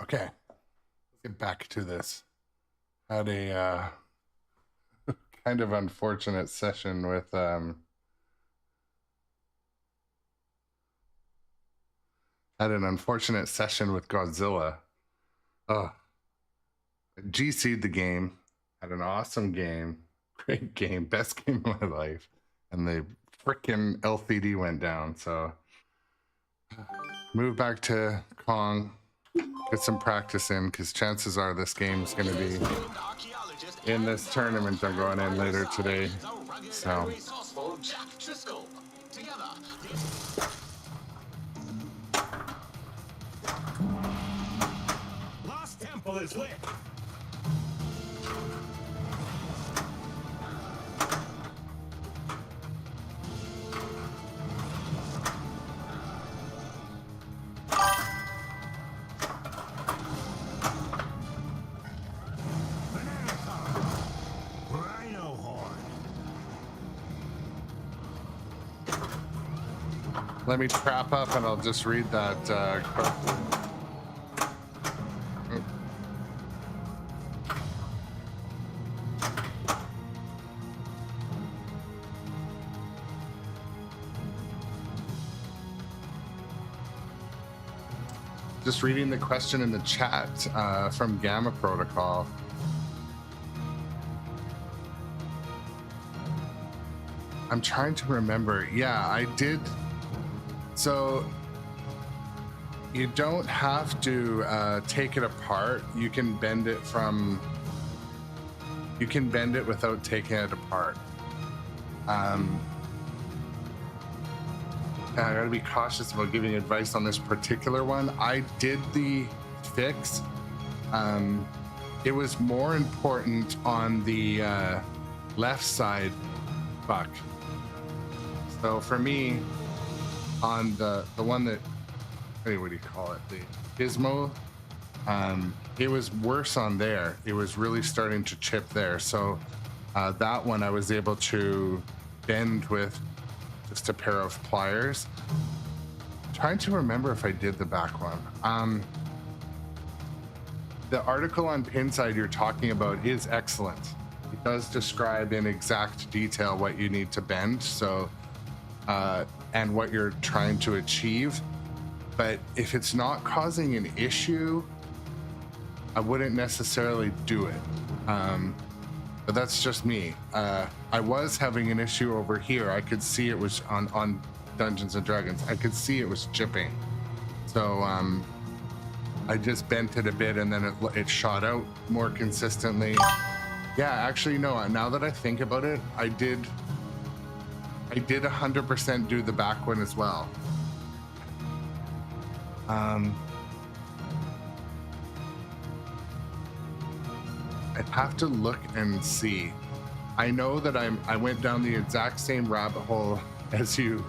Okay, let's get back to this. Had a kind of unfortunate session with had an unfortunate session with Godzilla. Oh, GC'd the game. Had an awesome game, great game, best game of my life, and the freaking LCD went down. So move back to Kong. Get some practice in, because chances are this game is going to be in this tournament I'm going in later today. So Lost Temple is lit. let me trap up and I'll just read that question. Just reading the question in the chat from Gamma Protocol. I'm trying to remember. Yeah, I did. So you don't have to take it apart. You can bend it from. You can bend it without taking it apart. I gotta be cautious about giving advice on this particular one. I did the fix. It was more important on the left side buck. So for me, on the one that, hey, what do you call it? The Gizmo, it was worse on there. It was really starting to chip there. So that one I was able to bend with just a pair of pliers. I'm trying to remember if I did the back one. The article on Pinside you're talking about is excellent. It does describe in exact detail what you need to bend, so and what you're trying to achieve. But if it's not causing an issue, I wouldn't necessarily do it. But that's just me. I was having an issue over here. I could see it was on Dungeons and Dragons. I could see it was chipping. So I just bent it a bit and then it shot out more consistently. Yeah, actually, no, now that I think about it, I did 100% do the back one as well. I'd have to look and see. I know that I went down the exact same rabbit hole as you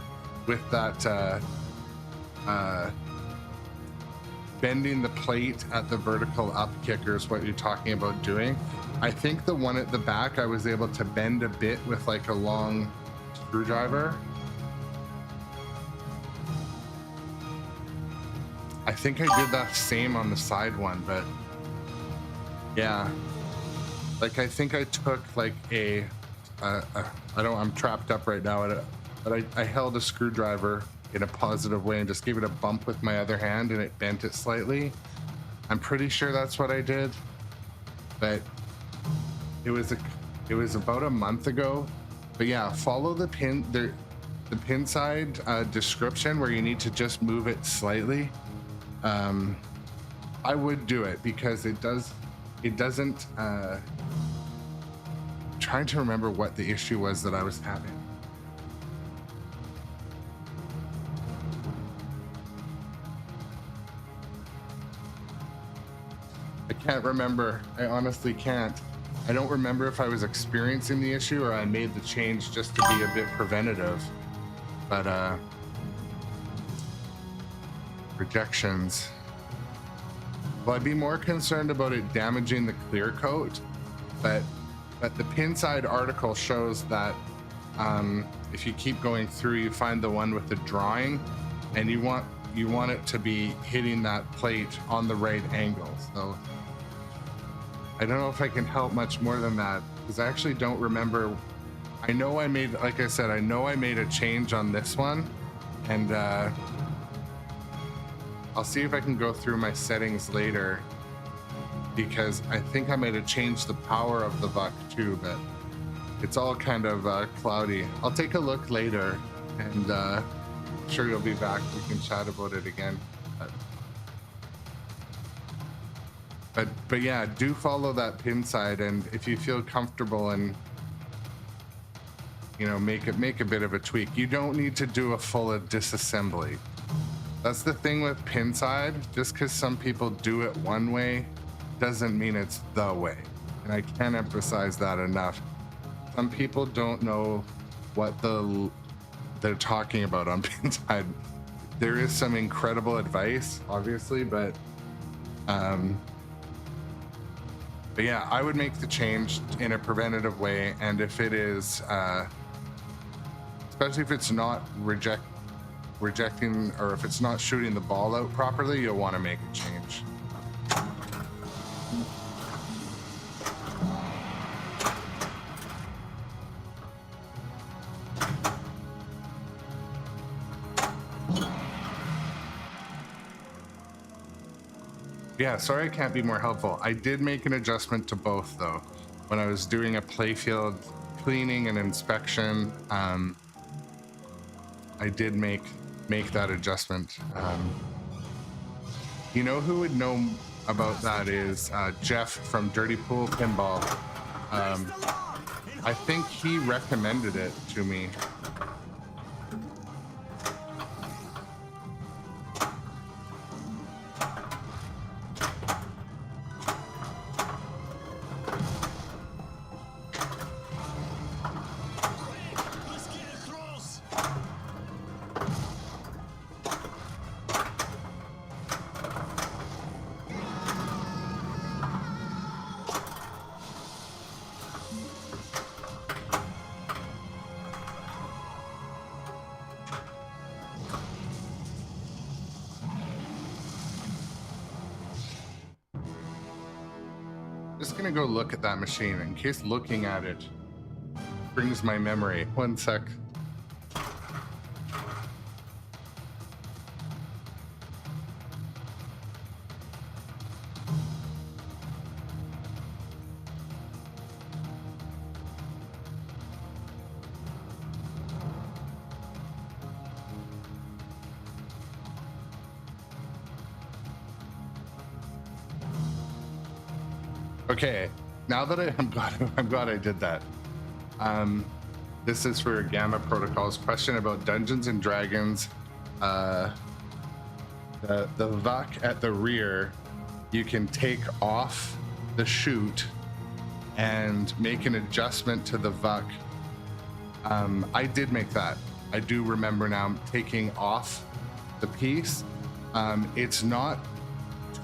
with that bending the plate at the vertical up kicker is what you're talking about doing. I think the one at the back I was able to bend a bit with like a long screwdriver. I think I did that same on the side one, but yeah. Like I think I took like I'm trapped up right now, but I held a screwdriver in a positive way and just gave it a bump with my other hand and it bent it slightly. I'm pretty sure that's what I did, but it was about a month ago. But yeah, follow the Pinside description where you need to just move it slightly. I would do it because it doesn't trying to remember what the issue was that I was having. I can't remember. I honestly can't. I don't remember if I was experiencing the issue or I made the change just to be a bit preventative. But rejections. Well, I'd be more concerned about it damaging the clear coat, but the Pinside article shows that if you keep going through, you find the one with the drawing, and you want you want it to be hitting that plate on the right angle. So I don't know if I can help much more than that, because I actually don't remember. I know I made, like I said, I know I made a change on this one, and I'll see if I can go through my settings later, because I think I might have changed the power of the buck too, but it's all kind of cloudy. I'll take a look later, and I'm sure you'll be back. We can chat about it again. But yeah, do follow that pin side, and if you feel comfortable and make a bit of a tweak. You don't need to do a full disassembly. That's the thing with pin side. Just because some people do it one way doesn't mean it's the way, and I can't emphasize that enough. Some people don't know what they're talking about on pin side. There is some incredible advice, obviously, but yeah, I would make the change in a preventative way, and if it is especially if it's not rejecting, or if it's not shooting the ball out properly, you'll want to make a change. Yeah, sorry I can't be more helpful. I did make an adjustment to both though. When I was doing a playfield cleaning and inspection, I did make that adjustment. You know who would know about that is Jeff from Dirty Pool Pinball. I think he recommended it to me. Just gonna go look at that machine in case looking at it brings my memory. One sec. Okay, now that I'm glad I did that. This is for Gamma Protocol's question about Dungeons and Dragons. The VUC at the rear, you can take off the chute and make an adjustment to the VUC. I did make that. I do remember now taking off the piece. It's not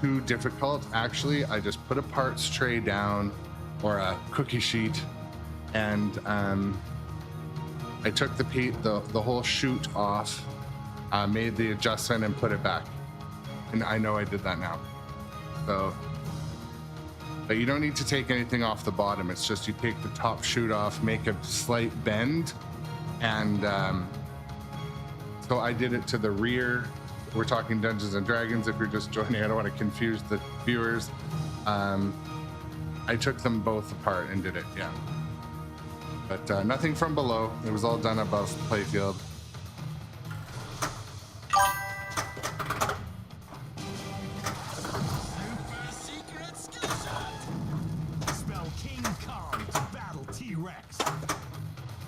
too difficult, actually. I just put a parts tray down or a cookie sheet, and I took the whole chute off, made the adjustment and put it back, and I know I did that now. So, but you don't need to take anything off the bottom. It's just you take the top chute off, make a slight bend, and so I did it to the rear. We're talking Dungeons and Dragons. If you're just joining, I don't want to confuse the viewers. I took them both apart and did it, yeah. But nothing from below. It was all done above playfield.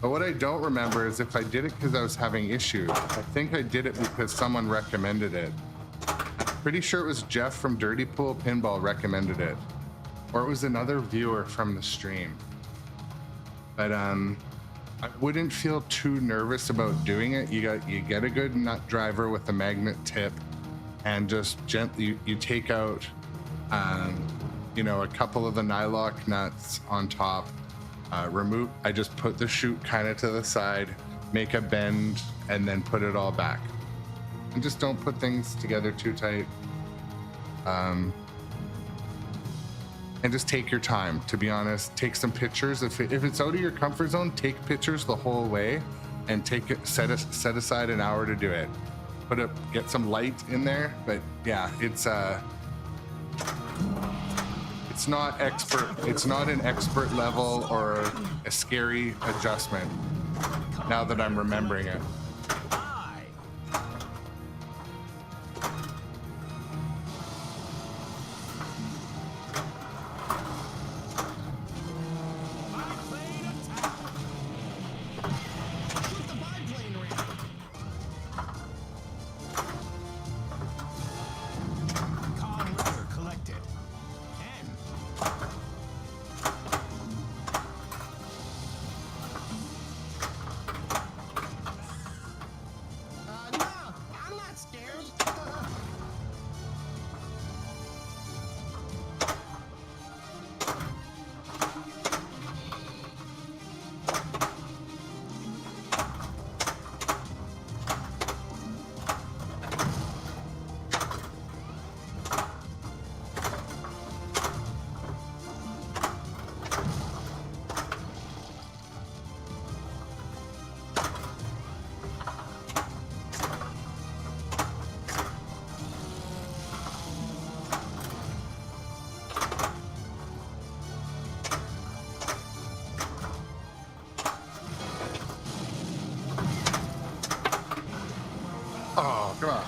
But what I don't remember is if I did it because I was having issues. I think I did it because someone recommended it. Pretty sure it was Jeff from Dirty Pool Pinball recommended it. Or it was another viewer from the stream. But I wouldn't feel too nervous about doing it. You get a good nut driver with a magnet tip, and just gently you take out a couple of the nylock nuts on top. I just put the chute kind of to the side, make a bend, and then put it all back. And just don't put things together too tight. And just take your time, to be honest. Take some pictures. If it's out of your comfort zone, take pictures the whole way and set aside an hour to do it. Get some light in there, but yeah, it's not an expert level or a scary adjustment now that I'm remembering it. Oh, come on.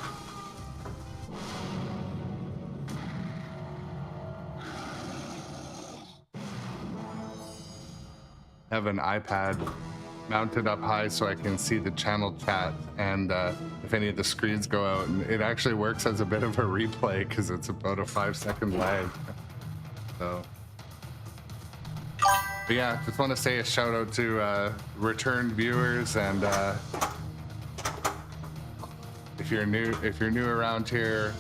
I have an iPad mounted up high so I can see the channel chat and if any of the screens go out, and it actually works as a bit of a replay because it's about a 5-second lag. So, but yeah, just want to say a shout out to returned viewers, and if you're new around here,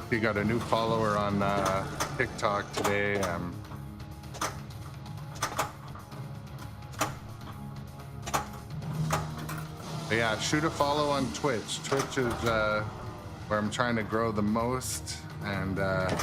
you got a new follower on TikTok today. But yeah, shoot a follow on Twitch. Twitch is where I'm trying to grow the most, and I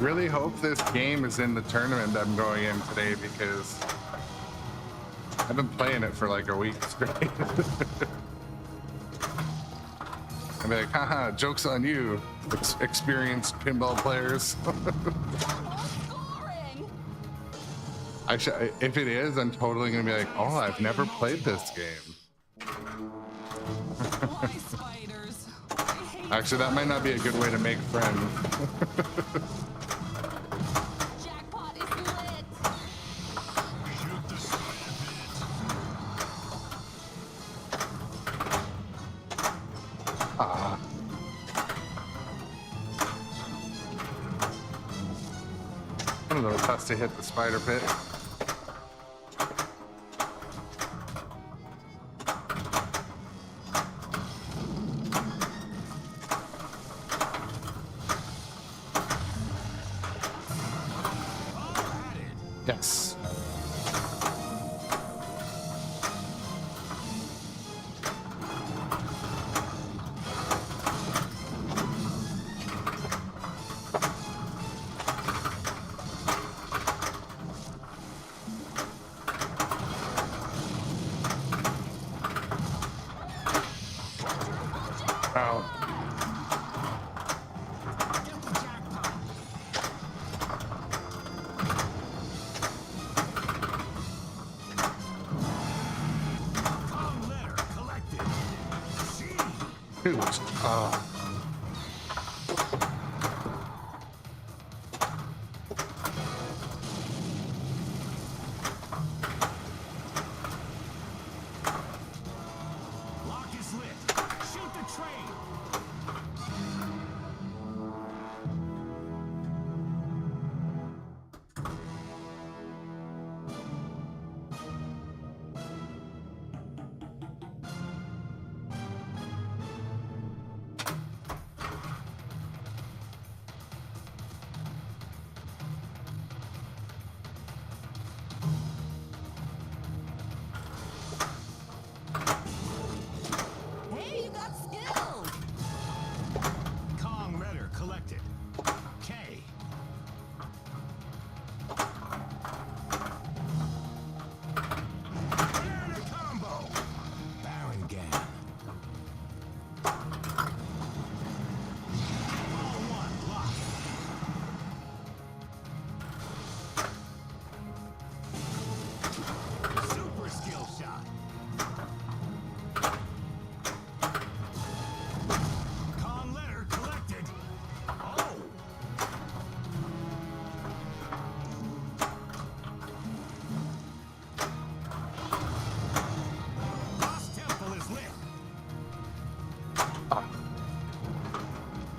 really hope this game is in the tournament I'm going in today, because I've been playing it for like a week straight. I'd be like, haha, joke's on you, experienced pinball players. Actually, if it is, I'm totally gonna be like, oh, I've never played this game. Actually, that might not be a good way to make friends. One of those has to hit the spider pit. Yes.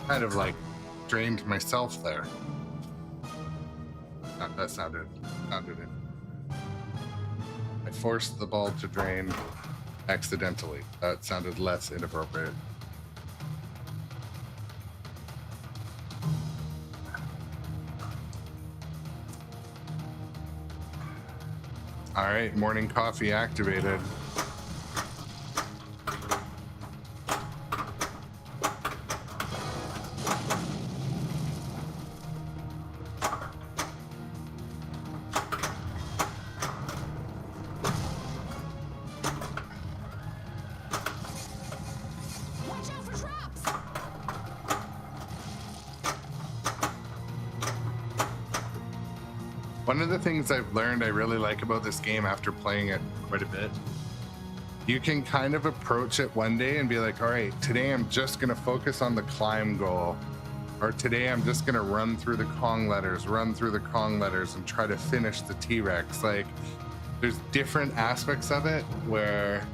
kind of like drained myself there. That sounded it. I forced the ball to drain accidentally. That sounded less inappropriate. All right, morning coffee activated. One of the things I've learned I really like about this game after playing it quite a bit, you can kind of approach it one day and be like, all right, today I'm just going to focus on the climb goal. Or today I'm just going to run through the Kong letters and try to finish the T-Rex. Like, there's different aspects of it where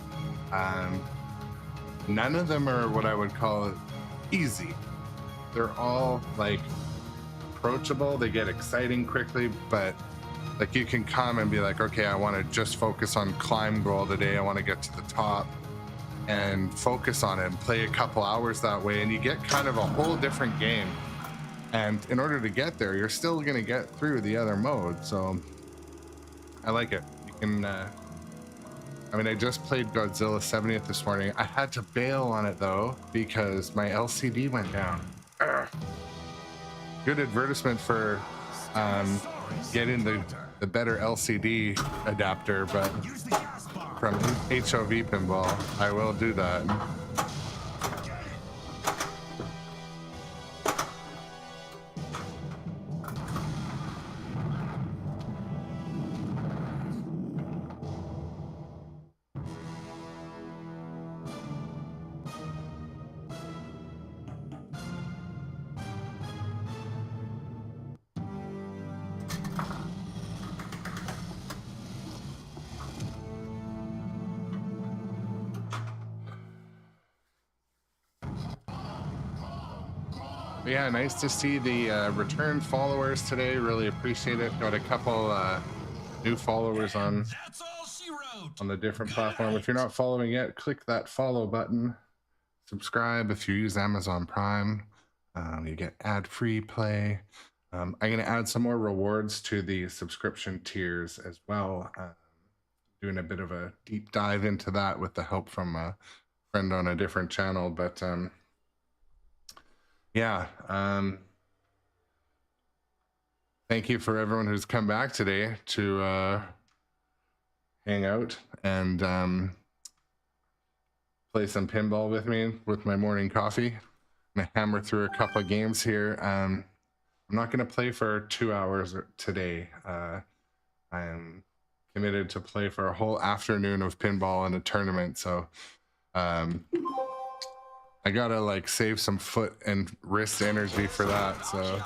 none of them are what I would call easy. They're all like approachable, they get exciting quickly, but like you can come and be like, okay, I want to just focus on climb goal today, I want to get to the top and focus on it and play a couple hours that way, and you get kind of a whole different game. And in order to get there, you're still going to get through the other mode. So I like it. You can I mean, I just played Godzilla 70th this morning. I had to bail on it though because my LCD went down. Ugh. Good advertisement for getting the better LCD adapter, but from HOV Pinball, I will do that. Yeah, nice to see the return followers today. Really appreciate it. Got a couple new followers on the different platform. If you're not following yet, click that follow button. Subscribe if you use Amazon Prime. You get ad-free play. I'm going to add some more rewards to the subscription tiers as well. Doing a bit of a deep dive into that with the help from a friend on a different channel, but yeah, thank you for everyone who's come back today to hang out and play some pinball with me with my morning coffee. I'm gonna hammer through a couple of games here. I'm not gonna play for 2 hours today. I'm committed to play for a whole afternoon of pinball in a tournament, so I gotta like save some foot and wrist energy for that. So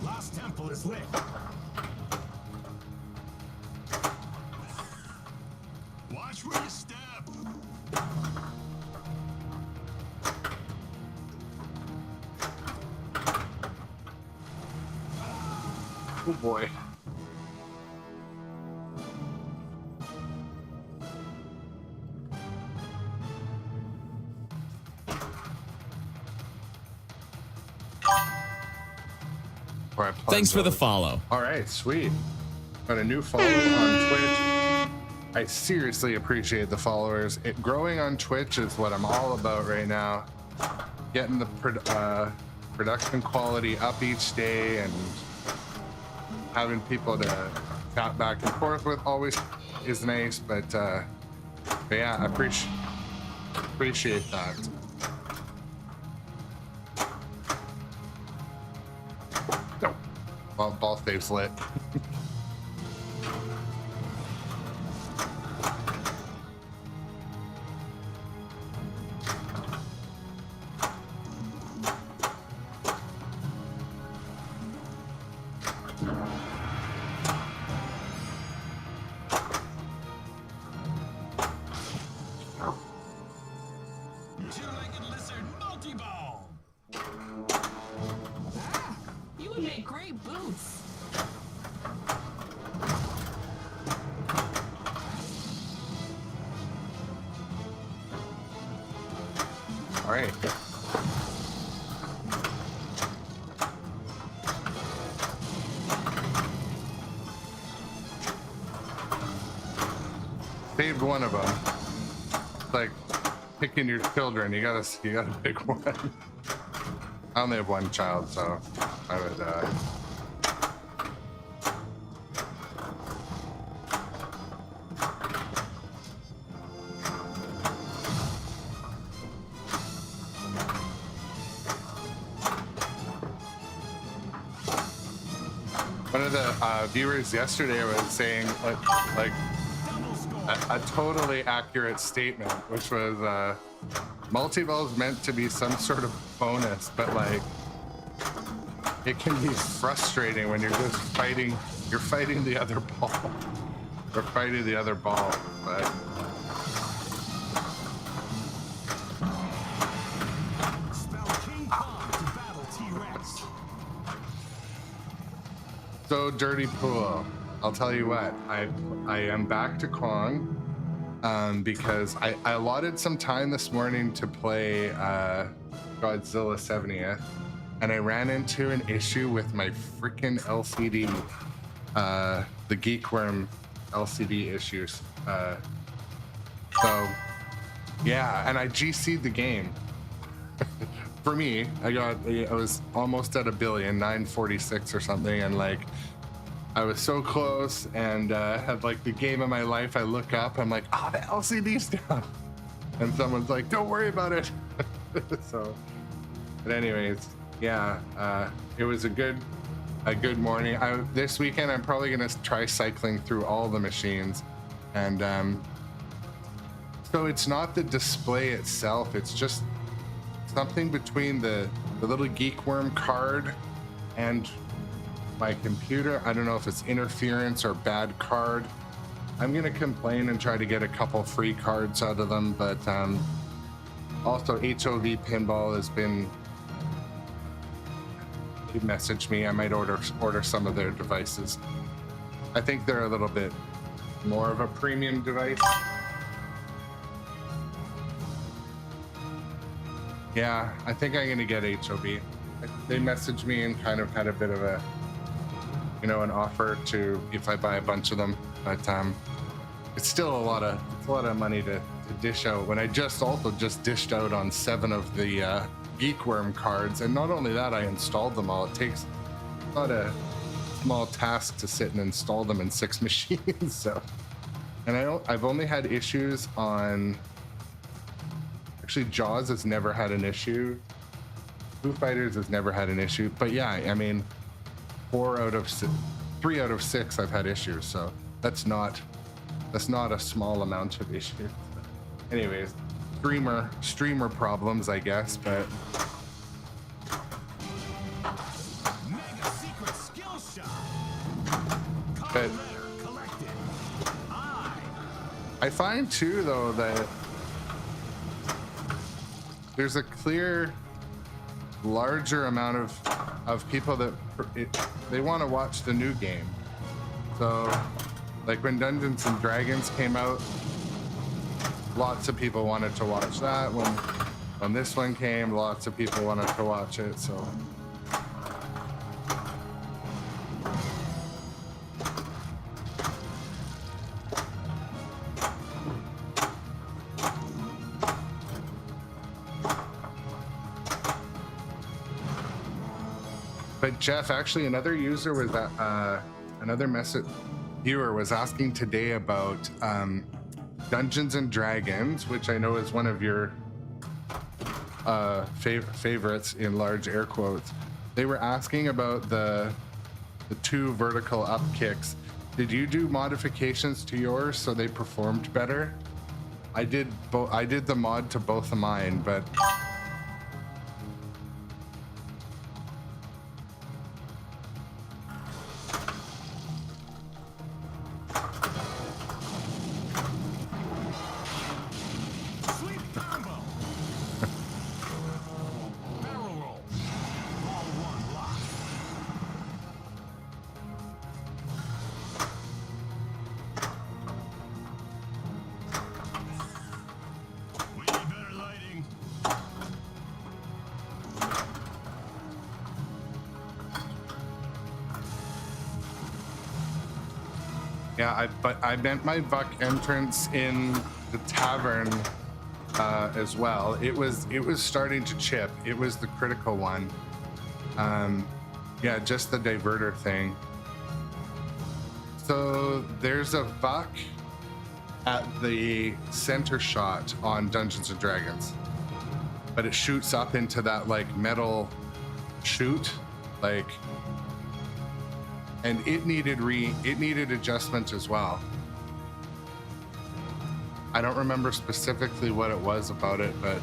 Last temple is lit. Watch where you step. oh boy. Thanks for the follow. All right, sweet. Got a new follow on Twitch. I seriously appreciate the followers. Growing on Twitch is what I'm all about right now. Getting the production quality up each day and having people to chat back and forth with always is nice, but yeah, I appreciate that. No, ball stays lit. All right. Saved one of them. It's like picking your children. You gotta pick one. I only have one child, so I would. One of the viewers yesterday was saying like a totally accurate statement, which was multi-ball is meant to be some sort of bonus, but like it can be frustrating when you're just fighting. You're fighting the other ball. Or fighting the other ball, but. So dirty pool. I'll tell you what, I am back to Kong because I allotted some time this morning to play Godzilla 70th, and I ran into an issue with my freaking LCD, the Geekworm LCD issues. So yeah, and I GC'd the game. For me, I was almost at 1 billion, 946 or something, and like I was so close, and had like the game of my life. I look up, I'm like, oh, the LCD's down, and someone's like, don't worry about it. So, but anyways, yeah, it was a good morning. This weekend I'm probably gonna try cycling through all the machines, and so it's not the display itself, it's just something between the little Geekworm card and my computer. I don't know if it's interference or bad card. I'm gonna complain and try to get a couple free cards out of them, but also HOV Pinball has been, he messaged me. I might order some of their devices. I think they're a little bit more of a premium device. Yeah, I think I'm gonna get HOV. They messaged me and kind of had a bit of a, you know, an offer to if I buy a bunch of them, but it's still a lot of money to dish out when I just dished out on 7 of the Geekworm cards, and not only that, I installed them all. It takes not a small task to sit and install them in 6 machines. So, and I've only had issues on. Actually, Jaws has never had an issue. Foo Fighters has never had an issue. But yeah, I mean, 3 out of 6 I've had issues. So that's not a small amount of issues. Anyways, streamer problems, I guess. But Mega secret skill shot. but Collected. I find too though that there's a clear larger amount of people that they want to watch the new game. So like when Dungeons and Dragons came out, lots of people wanted to watch that. When this one came, lots of people wanted to watch it. So but Jeff, actually, another user was viewer was asking today about Dungeons and Dragons, which I know is one of your favorites in large air quotes. They were asking about the 2 vertical up kicks. Did you do modifications to yours so they performed better? I did the mod to both of mine, but Yeah, but I meant my Buck entrance in the tavern as well. It was starting to chip. It was the critical one. Yeah, just the diverter thing. So there's a Buck at the center shot on Dungeons and Dragons, but it shoots up into that like metal chute, like, and it needed adjustment as well. I don't remember specifically what it was about it, but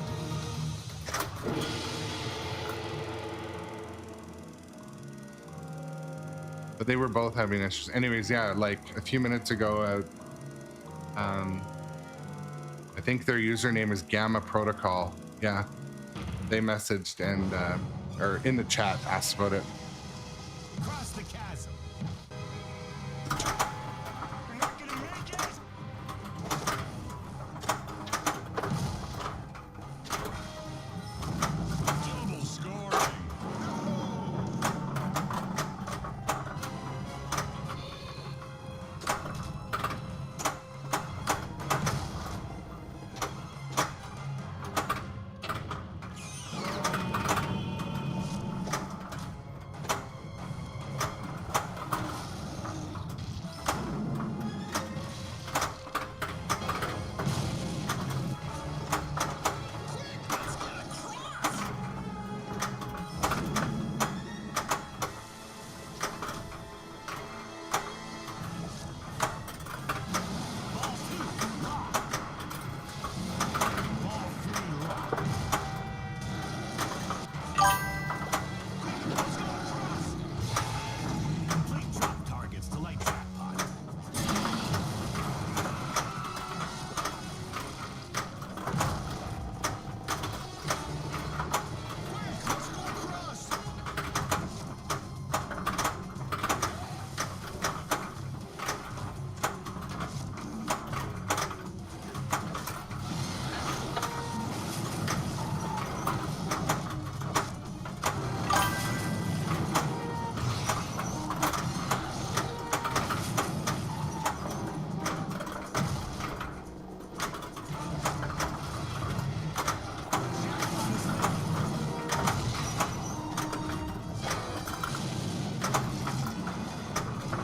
they were both having issues. Anyways, yeah, like a few minutes ago, I think their username is Gamma Protocol. Yeah, they messaged and or in the chat asked about it. Cross the chasm. You're not gonna make it. Double scoring.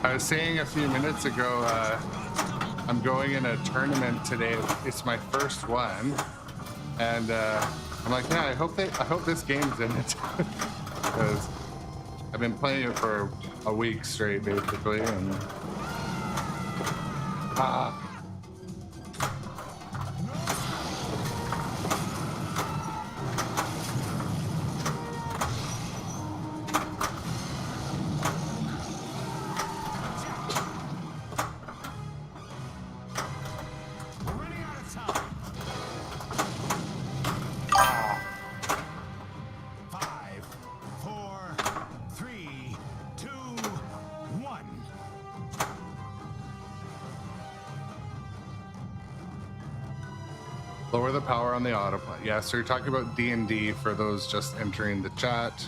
I was saying a few minutes ago, I'm going in a tournament today. It's my first one, and I'm like, yeah, I hope this game's in it, because I've been playing it for a week straight, basically, and lower the power on the autopilot. Yeah, so you're talking about D&D for those just entering the chat.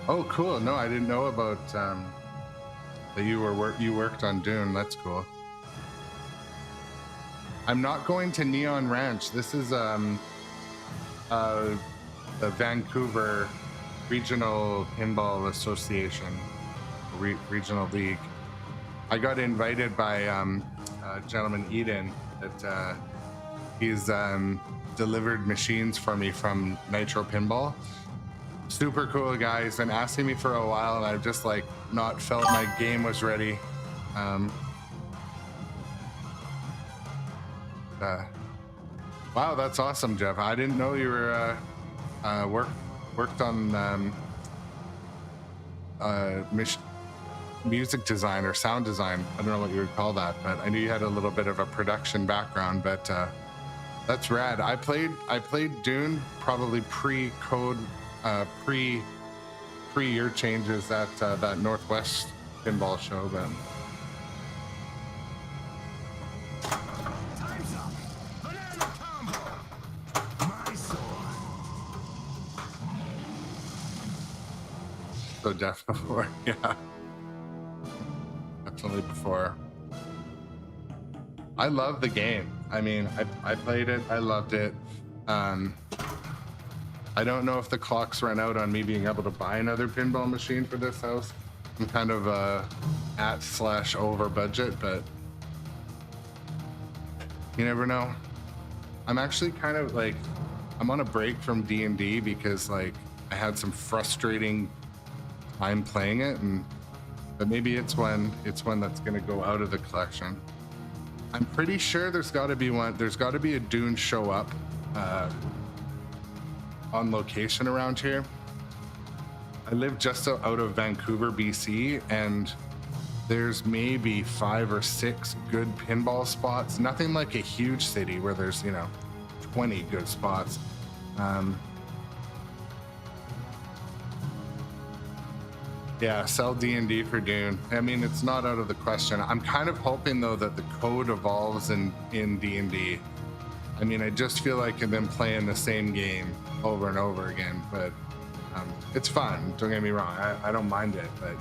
Oh, cool. No, I didn't know about that you worked on Dune. That's cool. I'm not going to Neon Ranch. This is the Vancouver Regional Pinball Association, Regional League. I got invited by gentleman Eden that he's delivered machines for me from nitropinball. Super cool guy. He's been asking me for a while, and I've just like not felt my game was ready. Wow, that's awesome, Jeff. I didn't know you were worked on music design or sound design. I don't know what you would call that, but I knew you had a little bit of a production background. But that's rad. I played Dune probably pre-code, pre-year changes at that Northwest pinball show. But so definitely before. Yeah, definitely before. I love the game. I mean, I played it. I loved it. I don't know if the clock's run out on me being able to buy another pinball machine for this house. I'm kind of at/over budget, but you never know. I'm actually kind of like, I'm on a break from D&D because like I had some frustrating time playing it, but maybe it's one that's gonna go out of the collection. I'm pretty sure there's got to be one. There's got to be a Dune show up on location around here. I live just out of Vancouver, BC, and there's maybe 5 or 6 good pinball spots. Nothing like a huge city where there's 20 good spots. Yeah, sell D&D for Dune. I mean, it's not out of the question. I'm kind of hoping though that the code evolves in D&D. I mean, I just feel like I've been playing the same game over and over again, but it's fun. Don't get me wrong. I don't mind it, but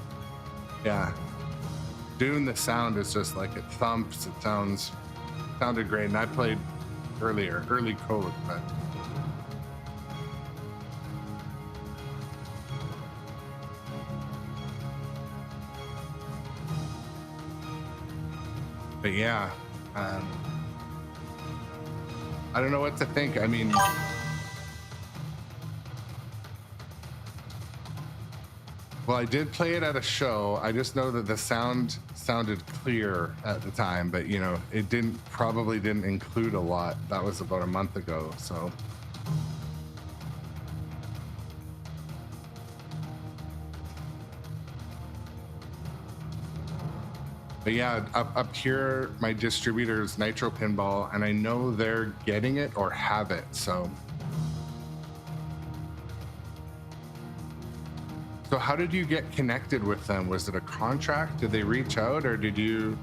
yeah. Dune, the sound is just like, it thumps. It sounded great. And I played early code, but yeah, I don't know what to think. I mean, well, I did play it at a show. I just know that the sound sounded clear at the time, but it probably didn't include a lot. That was about a month ago, so. But yeah, up here, my distributor's nitropinball, and I know they're getting it or have it, so. So how did you get connected with them? Was it a contract? Did they reach out, or did you?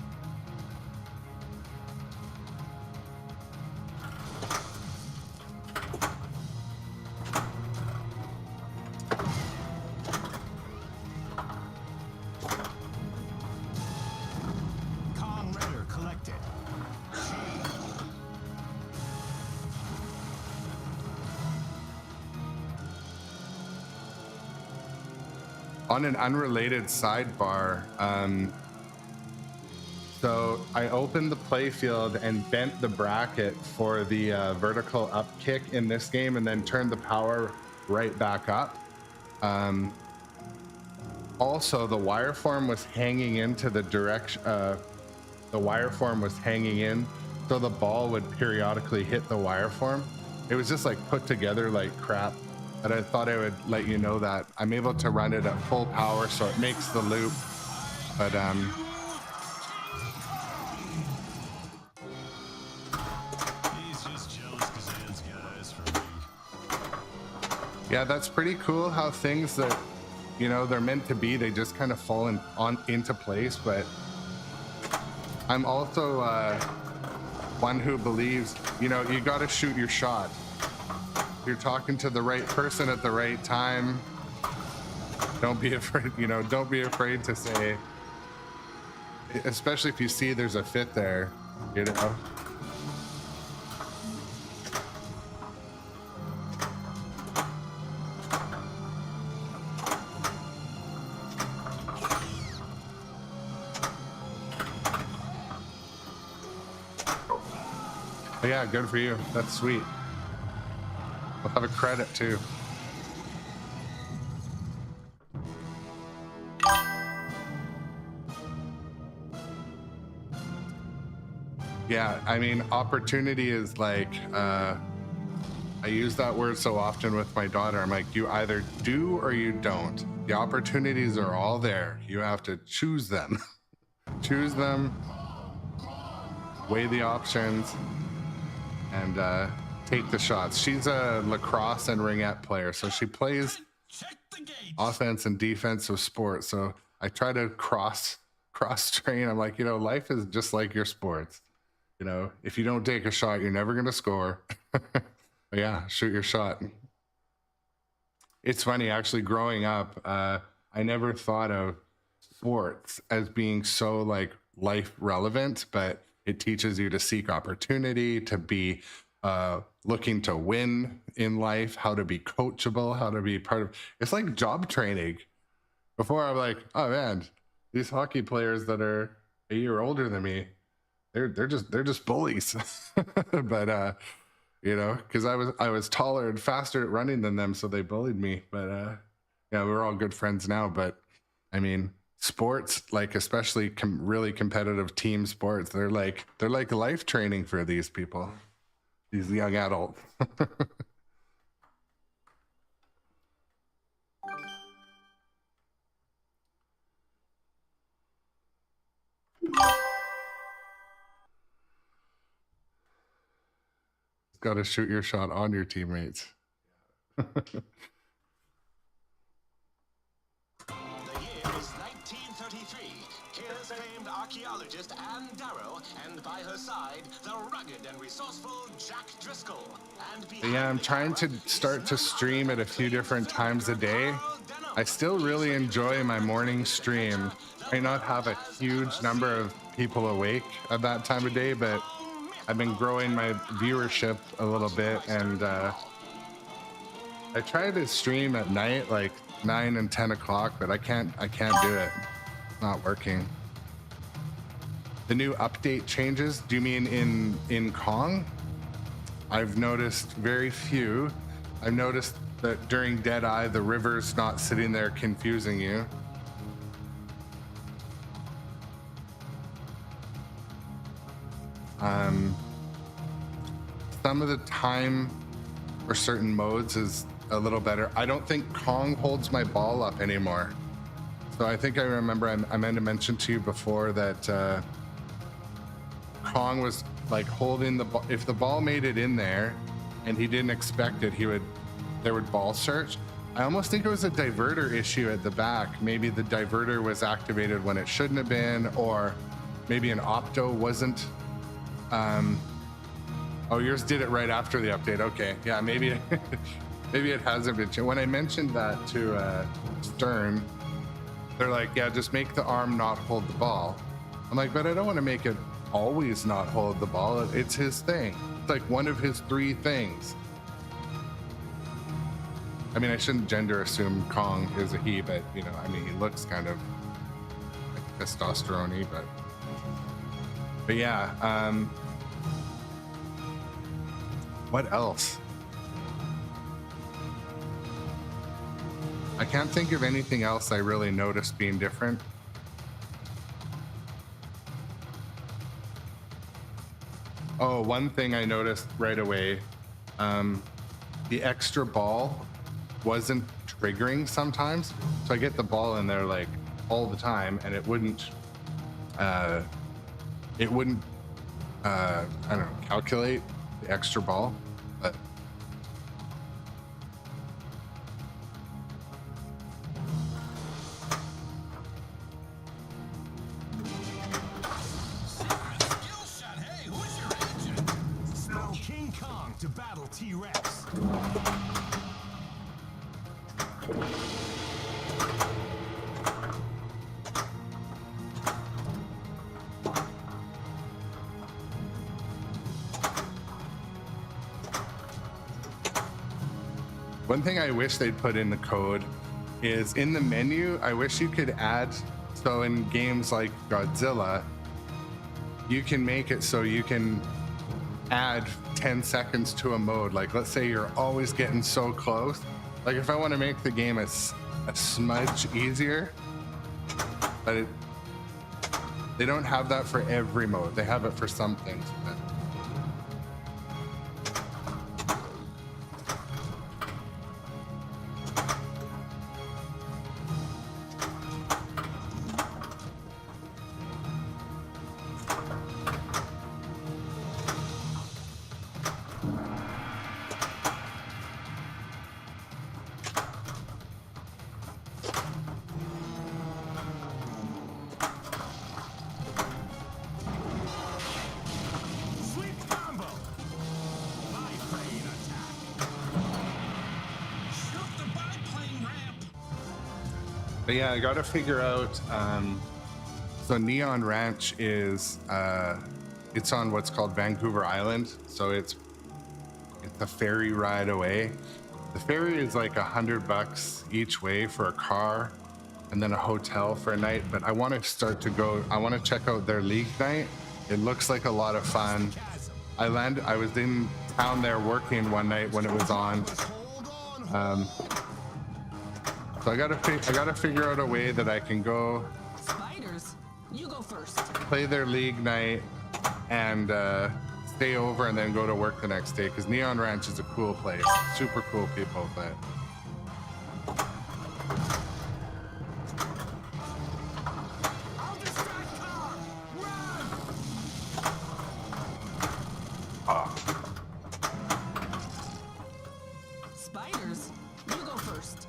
On an unrelated sidebar, so I opened the playfield and bent the bracket for the vertical up kick in this game, and then turned the power right back up. Also, the wireform was hanging into the direction. The wireform was hanging in, so the ball would periodically hit the wireform. It was just like put together like crap. But I thought I would let you know that I'm able to run it at full power, so it makes the loop. But He's just jealous because he has guys for me. yeah, that's pretty cool how things that they're meant to be, they just kind of fall into place. But I'm also one who believes you got to shoot your shot. You're talking to the right person at the right time. Don't be afraid, don't be afraid to say, especially if you see there's a fit there, But yeah, good for you. That's sweet. We'll have a credit too. Yeah, I mean, opportunity is like, I use that word so often with my daughter. I'm like, you either do or you don't. The opportunities are all there. You have to choose them. Choose them, weigh the options, and take the shots. She's a lacrosse and ringette player, so she plays offense and defensive sports. So I try to cross train. I'm like, life is just like your sports. If you don't take a shot, you're never going to score. But yeah, shoot your shot. It's funny, actually, growing up, I I never thought of sports as being so like life relevant, but it teaches you to seek opportunity, to be looking to win in life, how to be coachable, how to be part of, it's like job training. Before I'm like, oh man, these hockey players that are a year older than me, they're just bullies. But you know, because I was taller and faster at running than them, so they bullied me. But yeah, we're all good friends now. But I mean, sports, like especially really competitive team sports, they're like life training for these people, these young adults. Got to shoot your shot on your teammates. The year is 1933. Here's famed archaeologist Anne Darrow, and by her side, the rugged and resourceful Jack Driscoll. And yeah, I'm trying to start to stream at a few different times a day. I still really enjoy my morning stream. I may not have a huge number of people awake at that time of day, but I've been growing my viewership a little bit, and I try to stream at night, like 9 and 10 o'clock, but I can't do it. It's not working. The new update changes, do you mean in Kong? I've noticed very few. I've noticed that during Deadeye, the river's not sitting there confusing you. Some of the time for certain modes is a little better. I don't think Kong holds my ball up anymore. So I think I remember I meant to mention to you before that Kong was like holding the ball. If the ball made it in there and he didn't expect it, there would ball search. I almost think it was a diverter issue at the back. Maybe the diverter was activated when it shouldn't have been, or maybe an opto wasn't. Oh, yours did it right after the update. Okay, yeah, maybe maybe it hasn't been changed. When I mentioned that to Stern, they're like, yeah, just make the arm not hold the ball. I'm like, but I don't want to make it always not hold the ball. It's his thing. It's like one of his 3 things. I mean, I shouldn't gender assume Kong is a he, but you know, I mean, he looks kind of like testosterone-y, but yeah. What else? I can't think of anything else I really noticed being different. Oh, one thing I noticed right away, the extra ball wasn't triggering sometimes. So I get the ball in there like all the time, and it wouldn't I don't know, calculate the extra ball. But King Kong to battle T-Rex. one thing I wish they'd put in the code is in the menu, I wish you could add, so in games like Godzilla, you can make it so you can add 10 seconds to a mode. Like, let's say you're always getting so close. Like, if I want to make the game a smudge easier, but they don't have that for every mode. They have it for some things. But But yeah, I got to figure out. So Neon Ranch is it's on what's called Vancouver Island. So it's a ferry ride away. The ferry is like $100 each way for a car, and then a hotel for a night. But I want to I want to check out their league night. It looks like a lot of fun. I was in town there working one night when it was on. So I gotta figure out a way that I can go. Spiders, you go first. Play their league night and stay over and then go to work the next day, because Neon Ranch is a cool place. Super cool people, but Spiders, you go first.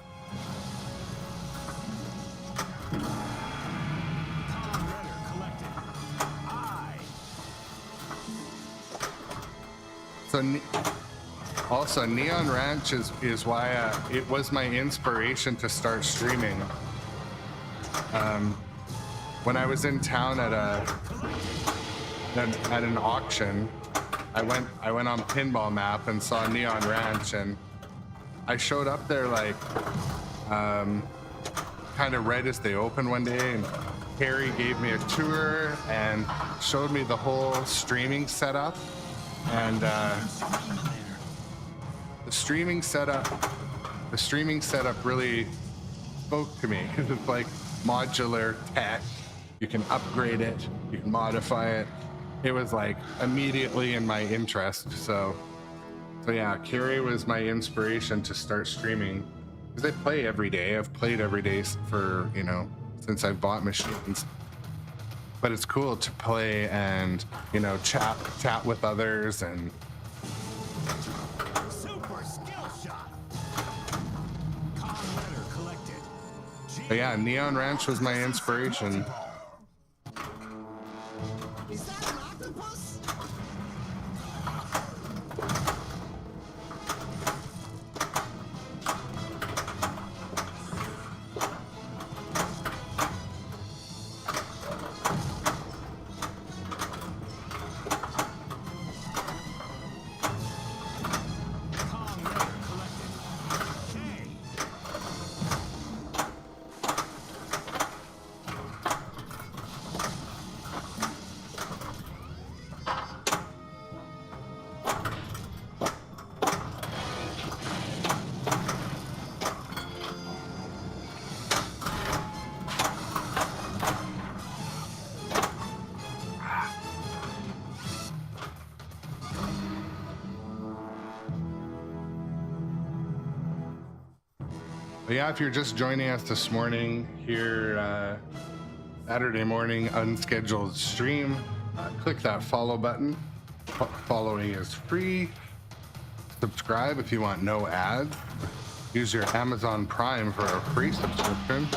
so also Neon Ranch is why it was my inspiration to start streaming. When I was in town at an auction, I went on Pinball Map and saw Neon Ranch, and I showed up there like kind of right as they opened one day, and Carrie gave me a tour and showed me the whole streaming setup. And the streaming setup really spoke to me, because it's like modular tech. You can upgrade it, you can modify it. It was like immediately in my interest. So yeah, Carrie was my inspiration to start streaming, because I play every day. I've played every day for, since I bought machines. But it's cool to play and, chat with others. And Super skill shot. Con letter collected. but yeah, Neon Ranch was my inspiration. Is that an octopus? But yeah, if you're just joining us this morning here, Saturday morning unscheduled stream, click that follow button. Following is free. Subscribe if you want no ads. Use your Amazon Prime for a free subscription.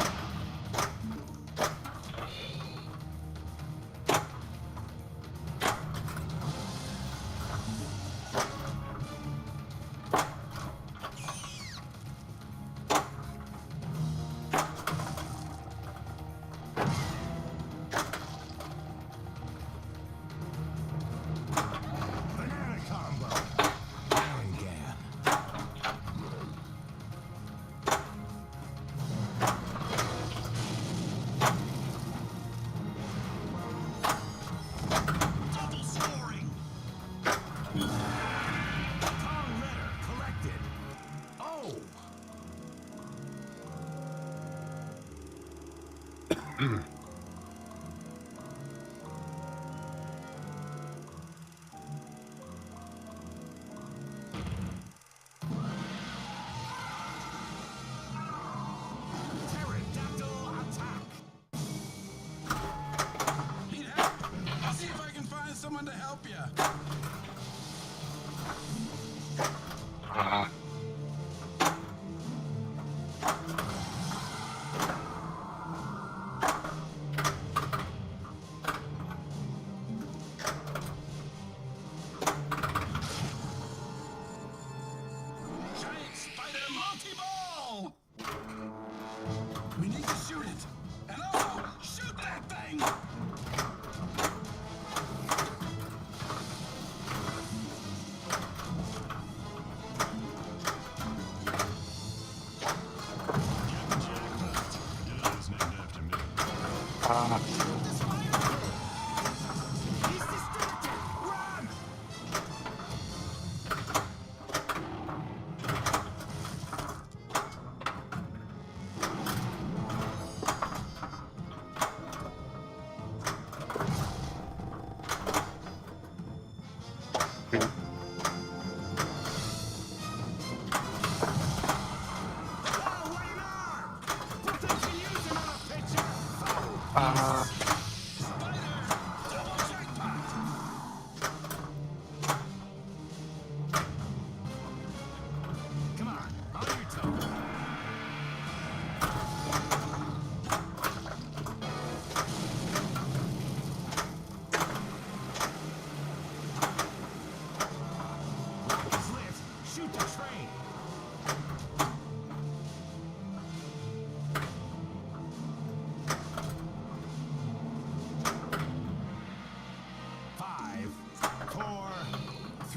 Someone to help you.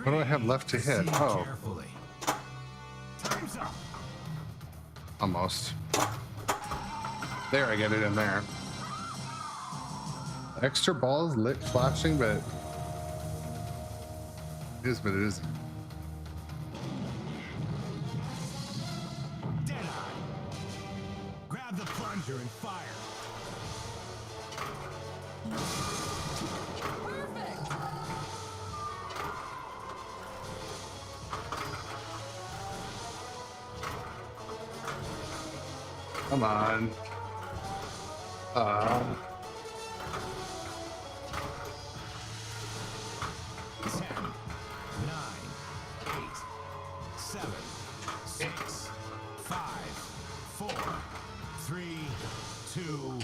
What do I have left to hit? Oh. Almost. There, I get it in there. Extra balls lit flashing, but it is what it isn't. Grab the plunger and fire. Come on. 10, 9, 8, 7, 6, 5, 4, 3, 2, 1.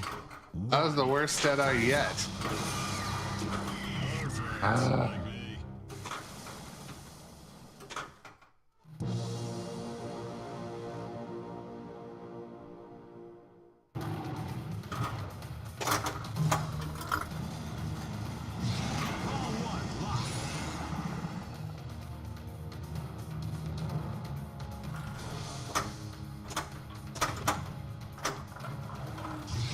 That was the worst Deadeye yet.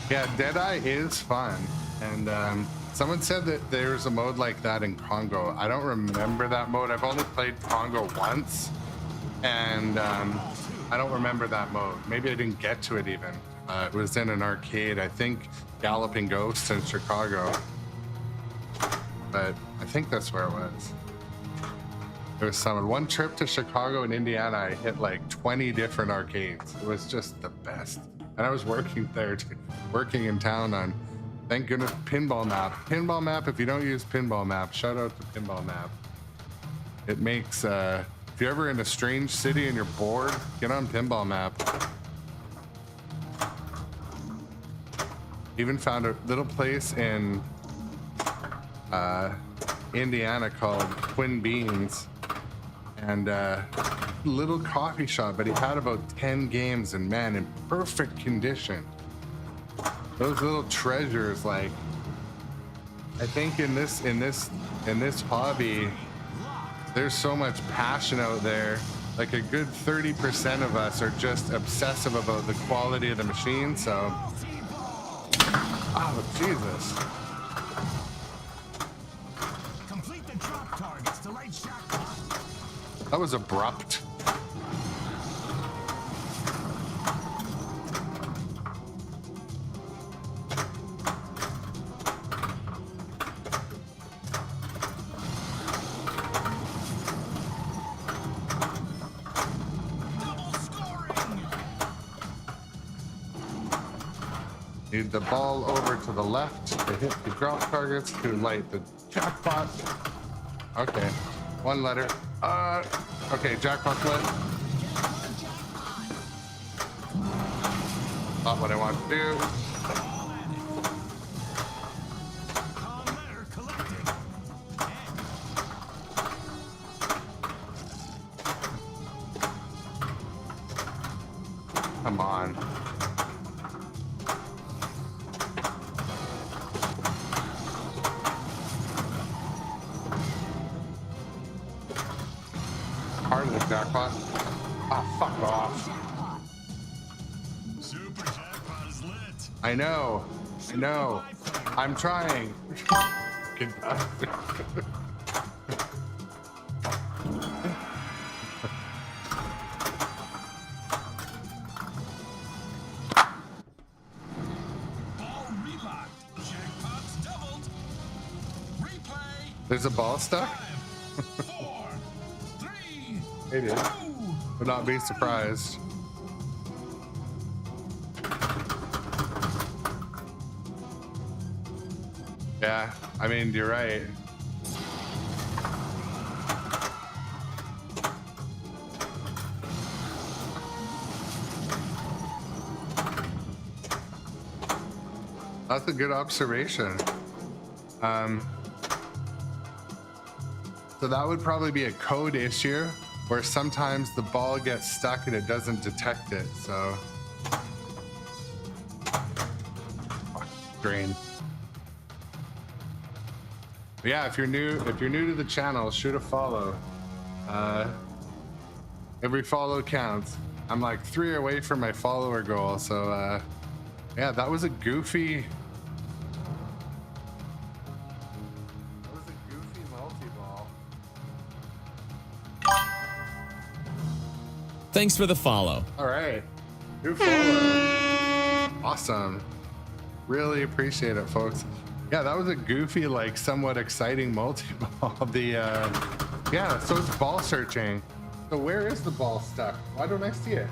Yeah, Deadeye is fun, and someone said that there's a mode like that in Congo. I don't remember that mode. I've only played Congo once, and I don't remember that mode. Maybe I didn't get to it even. It was in an arcade, I think Galloping Ghost in Chicago, but I think that's where it was. There was one trip to Chicago and Indiana, I hit like 20 different arcades. It was just the best. And I was working there, working in town on, thank goodness, Pinball Map. Pinball Map, if you don't use Pinball Map, shout out to Pinball Map. It makes, if you're ever in a strange city and you're bored, get on Pinball Map. Even found a little place in Indiana called Twin Beans, and little coffee shop, but he had about 10 games, and man, in perfect condition. Those little treasures, like, I think in this hobby, there's so much passion out there. Like a good 30% of us are just obsessive about the quality of the machine. So, oh Jesus! Complete the drop targets to light jackpot. That was abrupt. Need the ball over to the left to hit the drop targets to light the jackpot. Okay, one letter. Okay, jackpot lit. Not what I want to do. Come on. Part of the jackpot. Ah, fuck off. Super jackpot is lit. I know. I'm trying. Good Ball relocked. Jackpot's doubled. Replay. There's a ball stuck? 5, 4, Hey, dude. Would not be surprised. Yeah, I mean, you're right. That's a good observation. So that would probably be a code issue where sometimes the ball gets stuck and it doesn't detect it. So, drain. But yeah, if you're new to the channel, shoot a follow. Every follow counts. I'm like 3 away from my follower goal. So yeah, that was a goofy. Multi-ball. Thanks for the follow. All right, new follow. Awesome. Really appreciate it, folks. Yeah, that was a goofy, like somewhat exciting multi-ball. Yeah, so it's ball searching. So where is the ball stuck? Why don't I see it?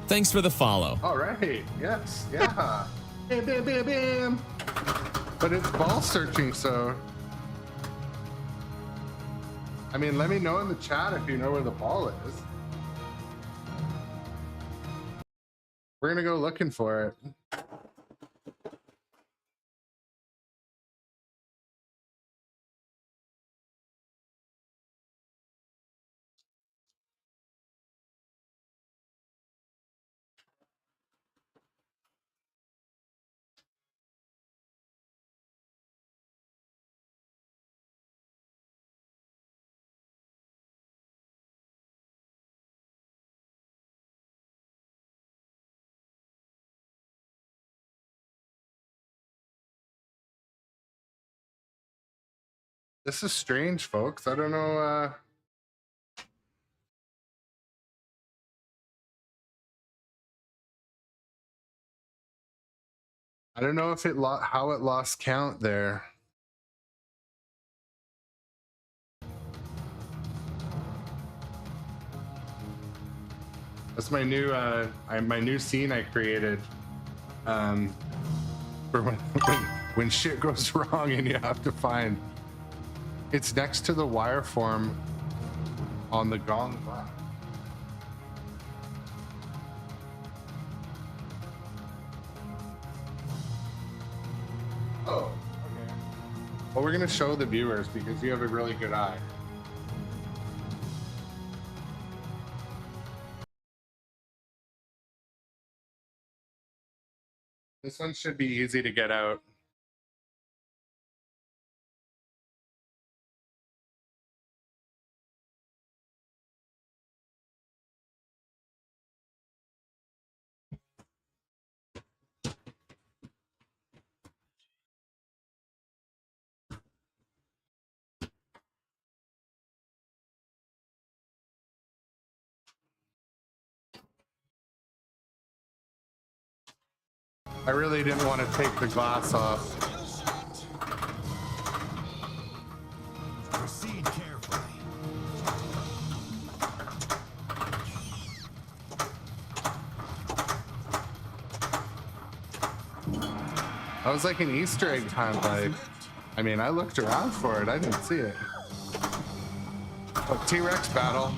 Thanks for the follow. All right, yes, yeah. Bam, bam, bam, bam. But it's ball searching, so. I mean, let me know in the chat if you know where the ball is. We're gonna go looking for it. This is strange, folks. I don't know. I don't know if how it lost count there. That's my new my new scene I created for when shit goes wrong and you have to find. It's next to the wire form on the gong left. Oh, okay. Well, we're gonna show the viewers because you have a really good eye. This one should be easy to get out. I really didn't want to take the glass off. Proceed carefully. That was like an Easter egg hunt. Like, I mean, I looked around for it. I didn't see it. Oh, T-Rex battle.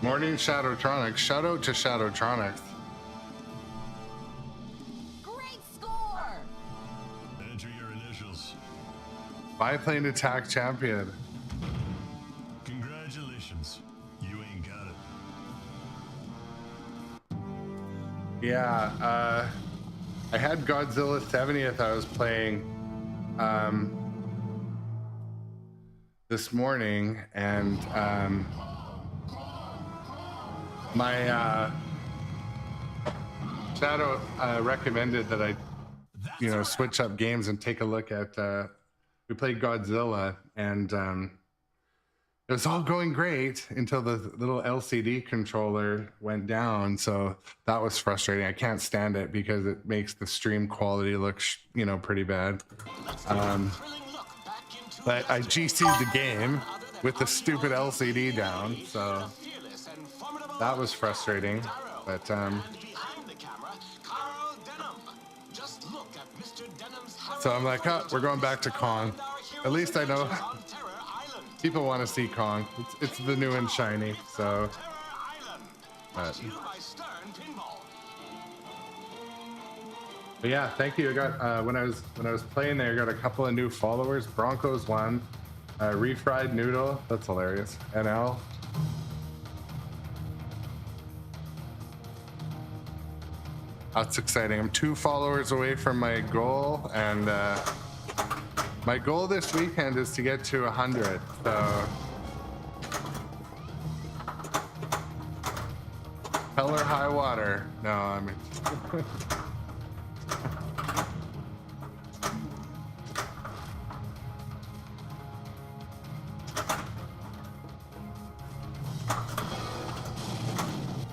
Morning, Shadowtronics. Shout out to Shadowtronics. Great score! Enter your initials. Biplane attack champion. Congratulations. You ain't got it. Yeah, I had Godzilla 70th I was playing this morning, and my Shadow recommended that I, switch up games and take a look at. We played Godzilla, and it was all going great until the little LCD controller went down. So that was frustrating. I can't stand it because it makes the stream quality look, pretty bad. But I GC'd the game with the stupid LCD down, so that was frustrating. But so I'm like, oh, we're going back to Kong. At least I know people want to see Kong. It's the new and shiny. So, but yeah, thank you. I got when I was playing there, I got a couple of new followers. Broncos won. Refried Noodle, that's hilarious. NL. That's exciting. I'm 2 followers away from my goal, and my goal this weekend is to get to 100. So, hell or high water. No, I mean.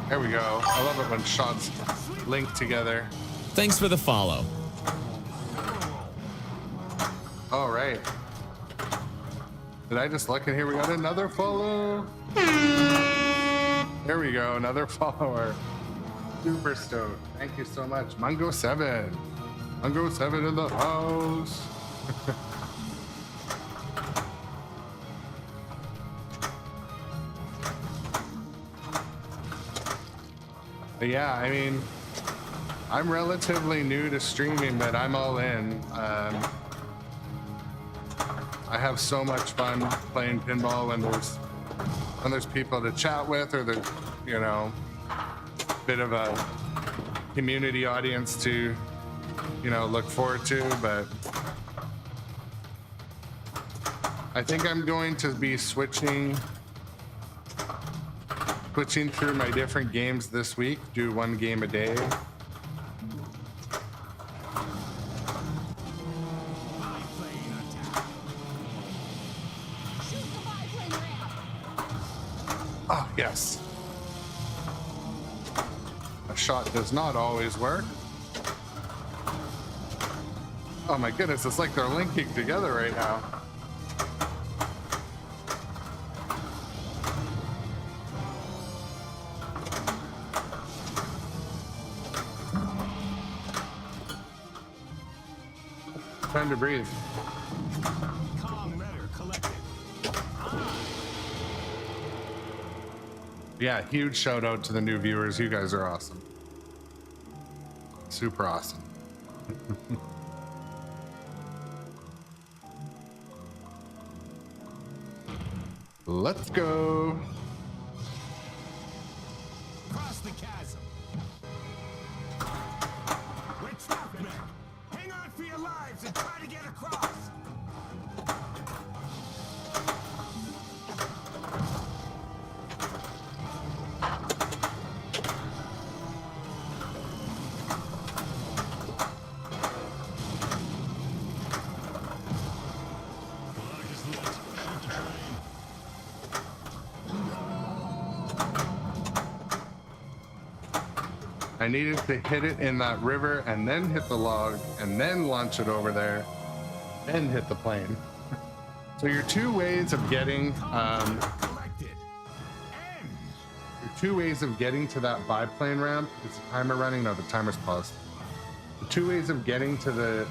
There we go. I love it when shots link together. Thanks for the follow. All right. Did I just look in here? We got another follow. There we go. Another follower. Super stoked. Thank you so much. Mungo7. Mungo7 in the house. But yeah, I mean, I'm relatively new to streaming, but I'm all in. I have so much fun playing pinball when there's people to chat with, or there's, bit of a community audience to, look forward to. But I think I'm going to be switching through my different games this week, do 1 game a day. Oh, yes. A shot does not always work. Oh my goodness, it's like they're linking together right now. Time to breathe. Yeah, huge shout out to the new viewers. You guys are awesome. Super awesome. Let's go. Cross the chasm. We're trapped, men. Hang on for your lives and try to get across. I needed to hit it in that river and then hit the log and then launch it over there, then hit the plane. So your 2 ways of getting to that biplane ramp. Is the timer running? No, the timer's paused. The 2 ways of getting to the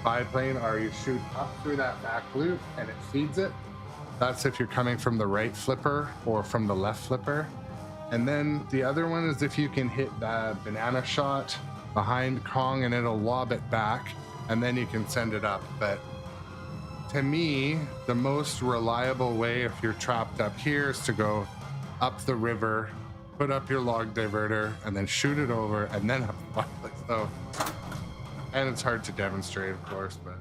biplane are you shoot up through that back loop and it feeds it, That's if you're coming from the right flipper or from the left flipper. And then the other one is if you can hit that banana shot behind Kong and it'll lob it back, and then you can send it up. But to me, the most reliable way if you're trapped up here is to go up the river, put up your log diverter, and then shoot it over, and then up the fireplace. So, and it's hard to demonstrate, of course, but.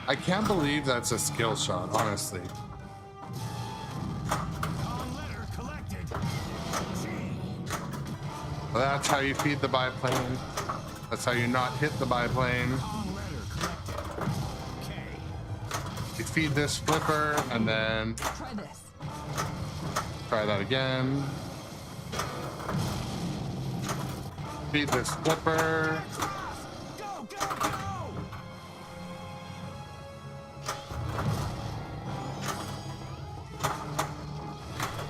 I can't believe that's a skill shot, honestly. Well, that's how you feed the biplane. That's how you not hit the biplane. You feed this flipper and then Try this. try that again. Feed this flipper. Go, go, go!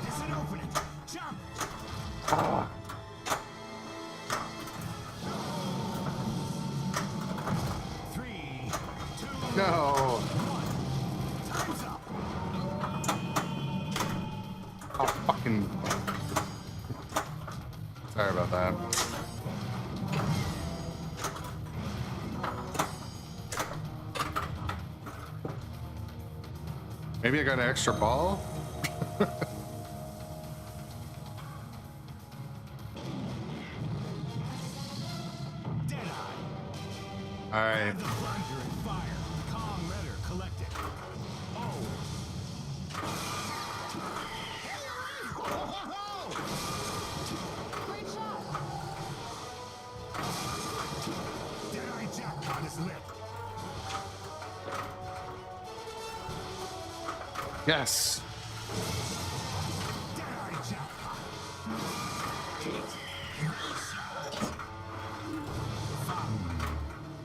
There's an opening. Jump! Ah. Three, two, No. time's up. Oh, fucking. Sorry about that. Maybe I got an extra ball? Deadeye. All right. The plunger and fire. Kong letter collected. Oh. Great shot. Deadeye jackpot is lit. Yes. Deadeye jackpot.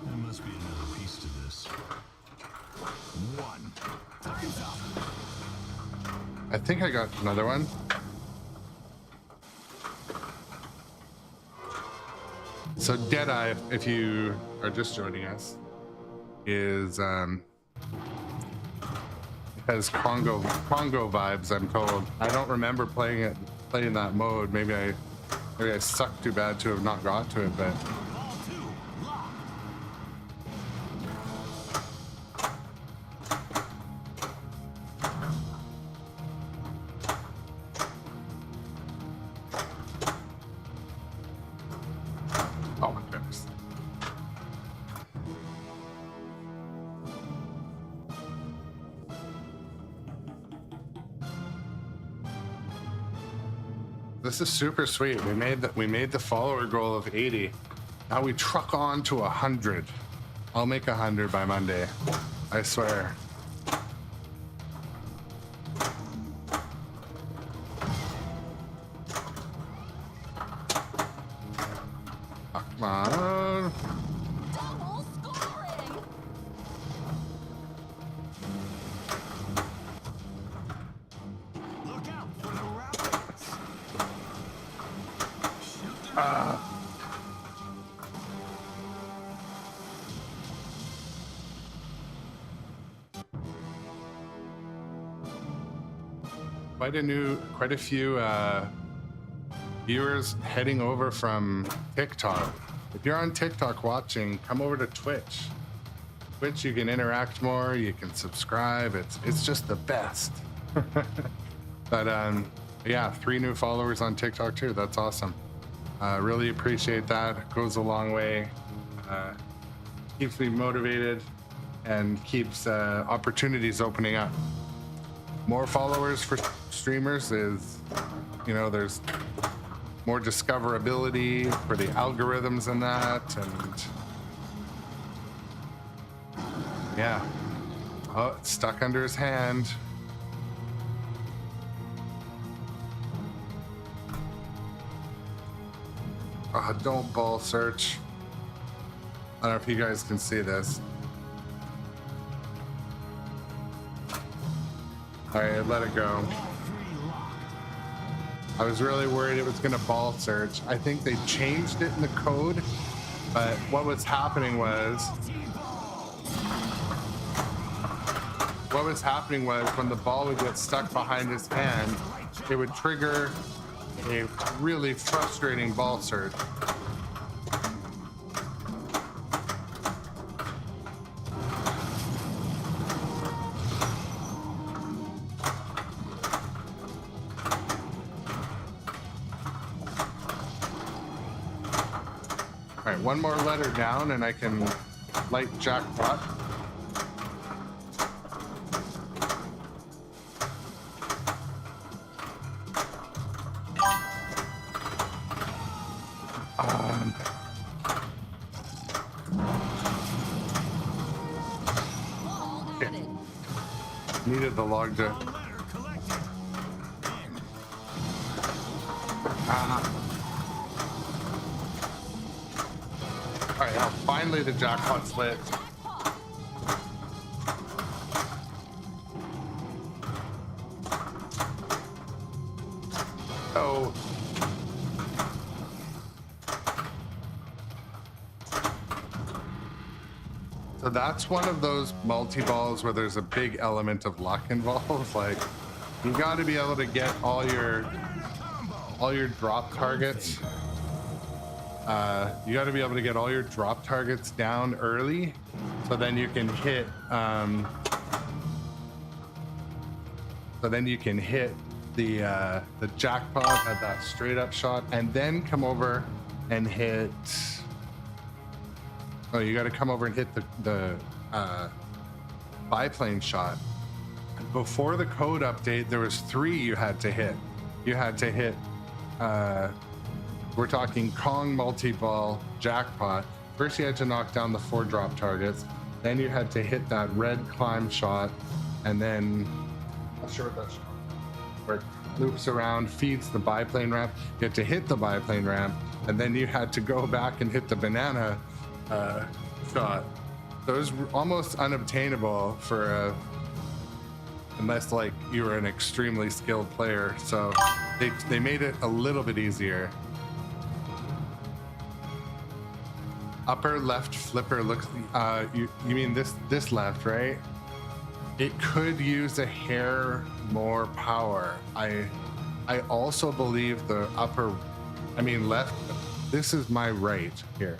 There must be another piece to this. One. Time's up. I think I got another one. So Deadeye, if you are just joining us, is has Congo vibes, I'm told. I don't remember playing that mode. Maybe I sucked too bad to have not got to it, but Ball two. Lock. oh my goodness. This is super sweet. We made the follower goal of 80. Now we truck on to 100. I'll make 100 by Monday. I swear. Oh, come on. Double scoring. Look out for the rockets. Quite a few viewers heading over from TikTok. If you're on TikTok watching, come over to Twitch. Twitch, you can interact more, you can subscribe. It's just the best. But yeah, 3 new followers on TikTok too. That's awesome. Really appreciate that. It goes a long way. Keeps me motivated and keeps opportunities opening up. More followers for streamers is, there's more discoverability for the algorithms and that, and yeah. Oh, it's stuck under his hand. Don't ball search. I don't know if you guys can see this. All right, let it go. I was really worried it was gonna ball search. I think they changed it in the code, but what was happening was when the ball would get stuck behind his hand, it would trigger a really frustrating ball search. All right, one more letter down and I can light jackpot. Needed the log to. All right, now finally the jackpot's lit. Oh. So that's one of those multi-balls where there's a big element of luck involved. Like, you got to be able to get all your drop targets. You got to be able to get all your drop targets down early, so then you can hit. The jackpot at that straight up shot, and then come over and hit. Oh, you got to come over and hit the biplane shot. Before the code update, there was 3 you had to hit. You had to hit. We're talking Kong multi-ball jackpot. First, you had to knock down the 4 drop targets. Then you had to hit that red climb shot, and then I'm not sure what that shot. Where it loops around, feeds the biplane ramp. You had to hit the biplane ramp, and then you had to go back and hit the banana shot. So it was almost unobtainable for unless like you were an extremely skilled player. So they made it a little bit easier. Upper left flipper looks. You mean this left, right? It could use a hair more power. I also believe the upper, I mean left. This is my right here.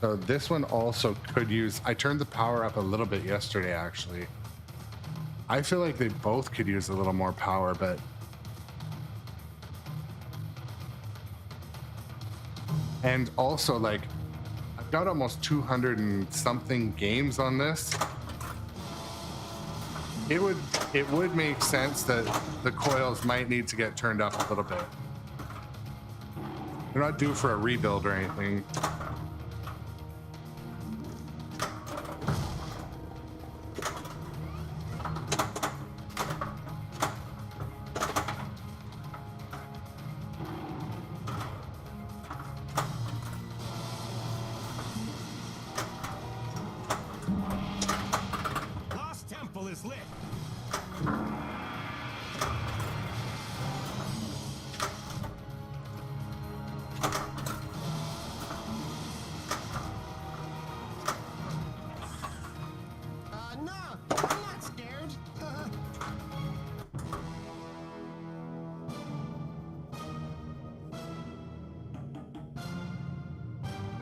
So this one also could use. I turned the power up a little bit yesterday, actually. I feel like they both could use a little more power, but and also like I've got almost 200 and something games on this. It would make sense that the coils might need to get turned up a little bit. They're not due for a rebuild or anything.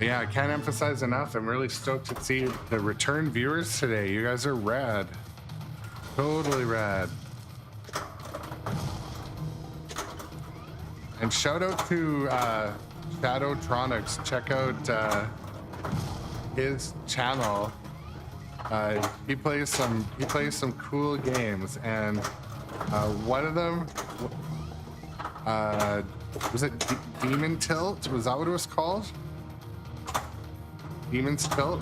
Yeah, I can't emphasize enough. I'm really stoked to see the return viewers today. You guys are rad. Totally rad. And shout out to Shadowtronics. Check out his channel. He plays some cool games, and one of them was it Demon Tilt? Was that what it was called? Demon's Tilt?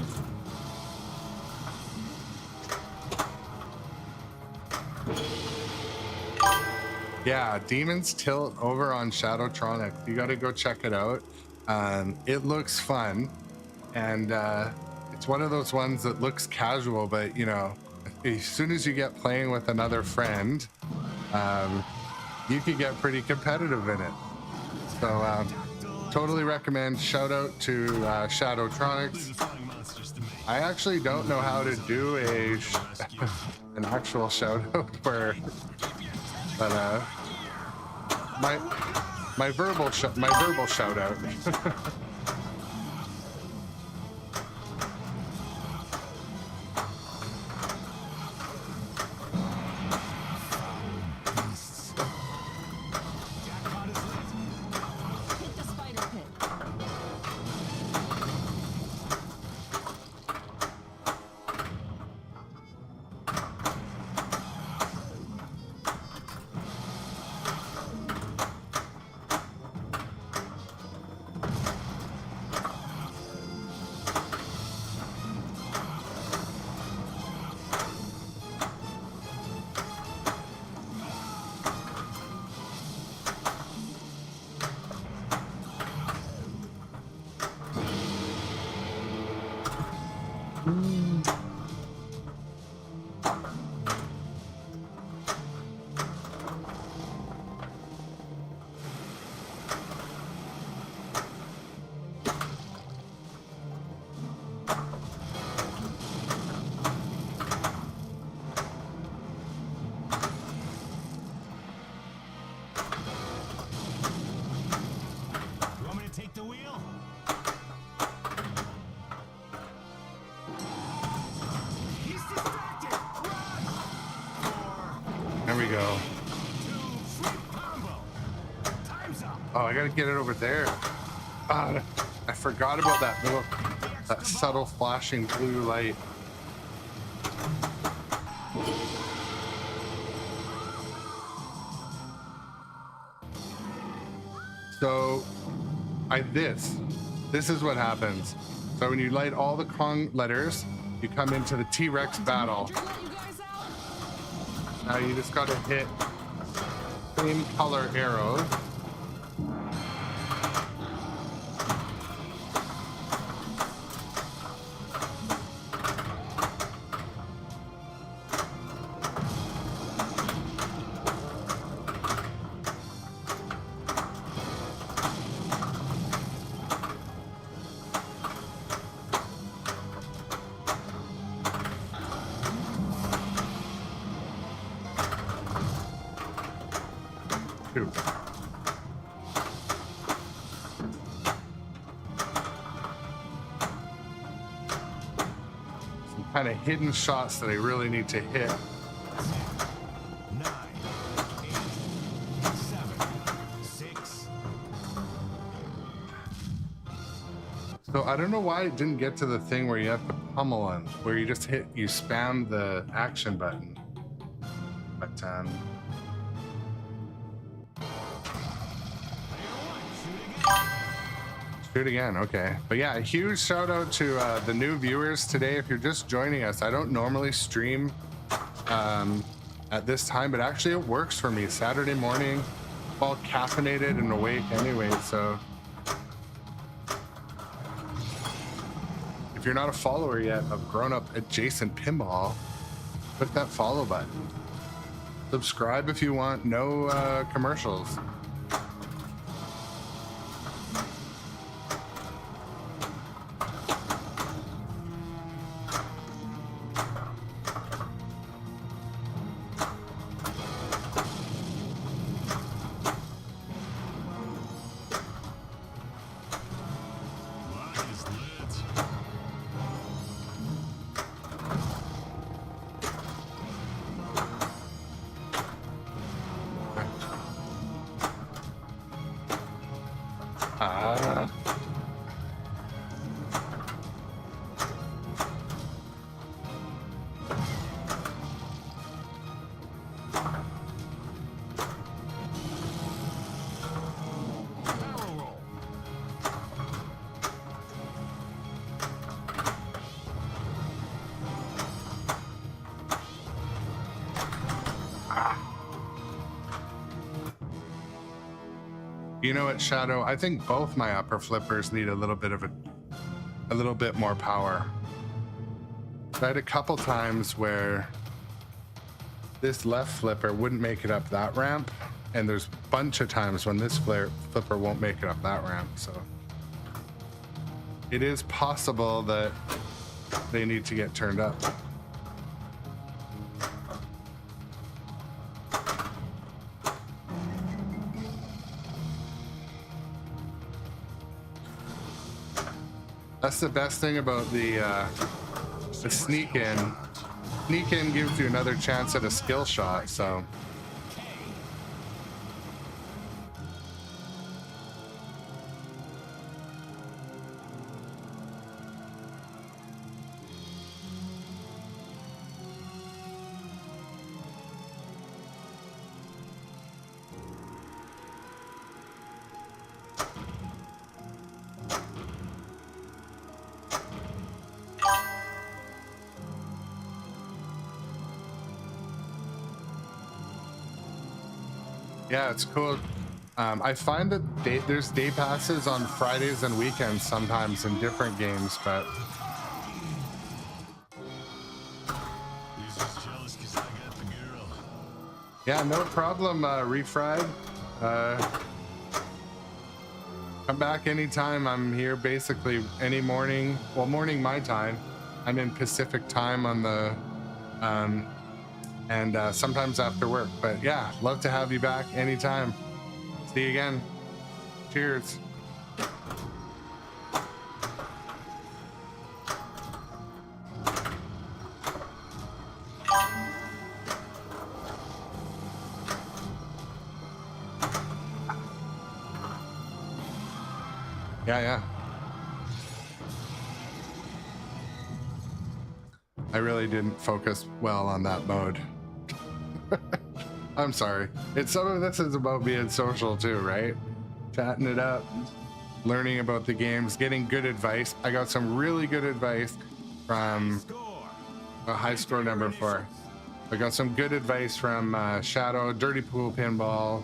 Yeah, Demon's Tilt over on Shadowtronics. You gotta go check it out. It looks fun, and it's one of those ones that looks casual, but you know, as soon as you get playing with another friend, you can get pretty competitive in it. So totally recommend. Shout out to Shadowtronics. I actually don't know how to do an actual shout out for, but my verbal shout out. Hit the spider pit. You want me to take the wheel? He's distracted! Run! 4, There we go. 2, sweep combo. Time's up! Oh, I gotta get it over there. Ah, I forgot about that subtle flashing blue light. So, this is what happens. So when you light all the Kong letters, you come into the T-Rex battle. Let you guys out. Now you just gotta hit same color arrows. Two. Some kind of hidden shots that I really need to hit. 9, 8, 7, 6. So I don't know why it didn't get to the thing where you have to pummel on, where you just you spam the action button. But shoot again, okay. But yeah, a huge shout out to the new viewers today. If you're just joining us, I don't normally stream at this time, but actually it works for me. Saturday morning, all caffeinated and awake anyway, so. If you're not a follower yet of grown-up adjacent pinball, click that follow button. Subscribe if you want no commercials. What is lit? Ah. Barrel roll. you know what, Shadow? I think both my upper flippers need a little bit more power. I had a couple times where this left flipper wouldn't make it up that ramp, and there's a bunch of times when this flipper won't make it up that ramp. So it is possible that they need to get turned up. That's the best thing about the sneak in. Sneak in gives you another chance at a skill shot, so. Yeah, it's cool. I find that there's day passes on Fridays and weekends sometimes in different games, but He's just jealous because I got the girl. yeah, no problem, Refried. Come back anytime. I'm here basically any morning. Well, morning my time. I'm in Pacific time on the and sometimes after work. But yeah, love to have you back anytime. See you again. Cheers. Yeah. I really didn't focus well on that mode. I'm sorry. Some of this is about being social too, right? Chatting it up, learning about the games, getting good advice. I got some really good advice from a high score number 4. I got some good advice from Shadow, Dirty Pool Pinball,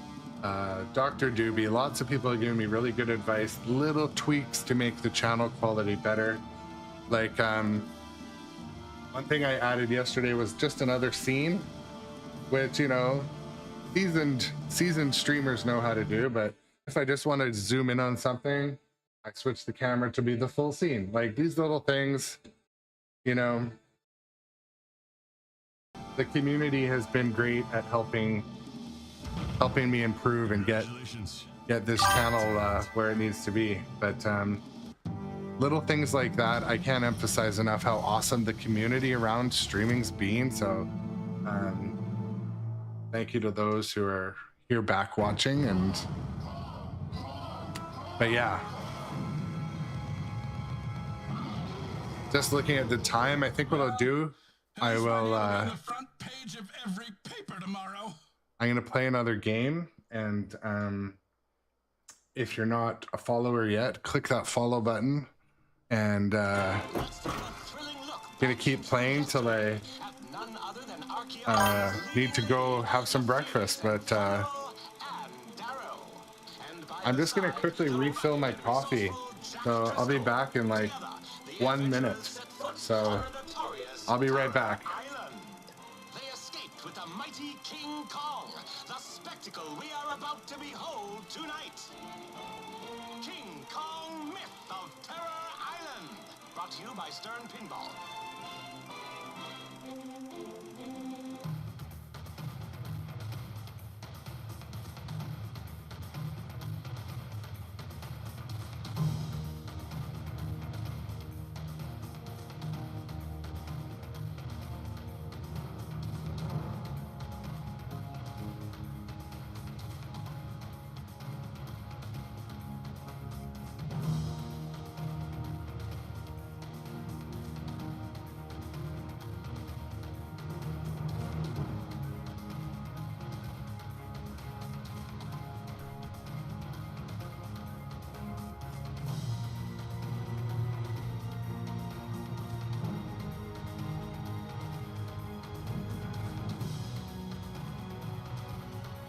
Dr. Doobie. Lots of people are giving me really good advice, little tweaks to make the channel quality better. Like one thing I added yesterday was just another scene, which, you know, seasoned streamers know how to do. But if I just want to zoom in on something, I switch the camera to be the full scene. Like these little things, you know, the community has been great at helping me improve and get this channel where it needs to be. But little things like that, I can't emphasize enough how awesome the community around streaming's been. So thank you to those who are here back watching. But yeah, just looking at the time, I think what I'll do, I will on the front page of every paper tomorrow. I'm gonna play another game, and if you're not a follower yet, click that follow button, and gonna keep playing till I need to go have some breakfast. But I'm just gonna quickly refill my coffee, so I'll be back in like 1 minute. So I'll be right back. They escaped with the mighty King Kong, the spectacle we are about to behold tonight. King Kong, Myth of Terror Island, brought to you by Sternpinball.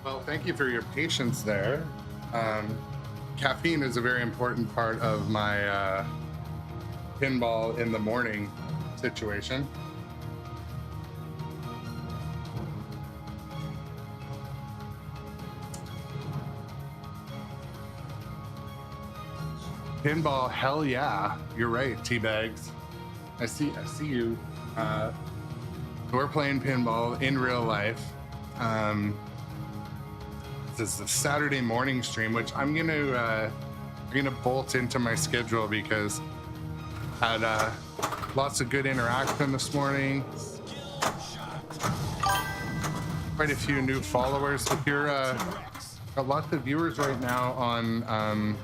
Well, thank you for your patience there. caffeine is a very important part of my pinball in the morning situation. Pinball, hell yeah, you're right, Teabags. I see you. We're playing pinball in real life. This is the Saturday morning stream, which I'm gonna bolt into my schedule because I had lots of good interaction this morning. Quite a few new followers. If you're got lots of viewers right now on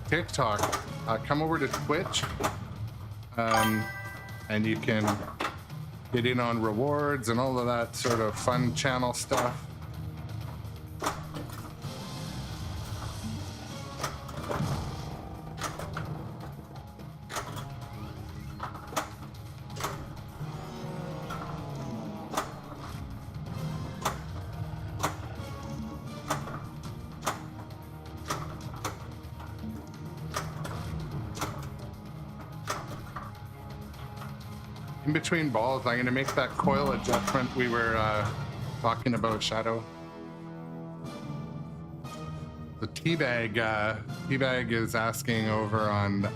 TikTok, come over to Twitch, and you can get in on rewards and all of that sort of fun channel stuff. In between balls, I'm gonna make that coil adjustment we were talking about, Shadow. The Teabag is asking over on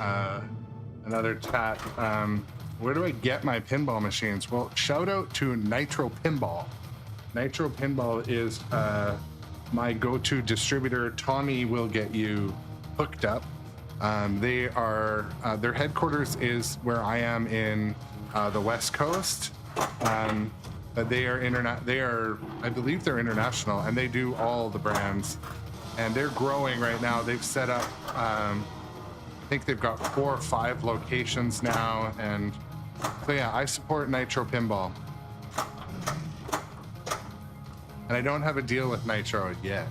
another chat, where do I get my pinball machines? Well, shout out to nitropinball. Nitropinball is my go-to distributor. Tommy will get you hooked up. They are their headquarters is where I am in the West Coast, but they are I believe they're international, and they do all the brands, and they're growing right now. They've set up I think they've got 4 or 5 locations now, and so yeah, I support Nitro Pinball, and I don't have a deal with Nitro yet.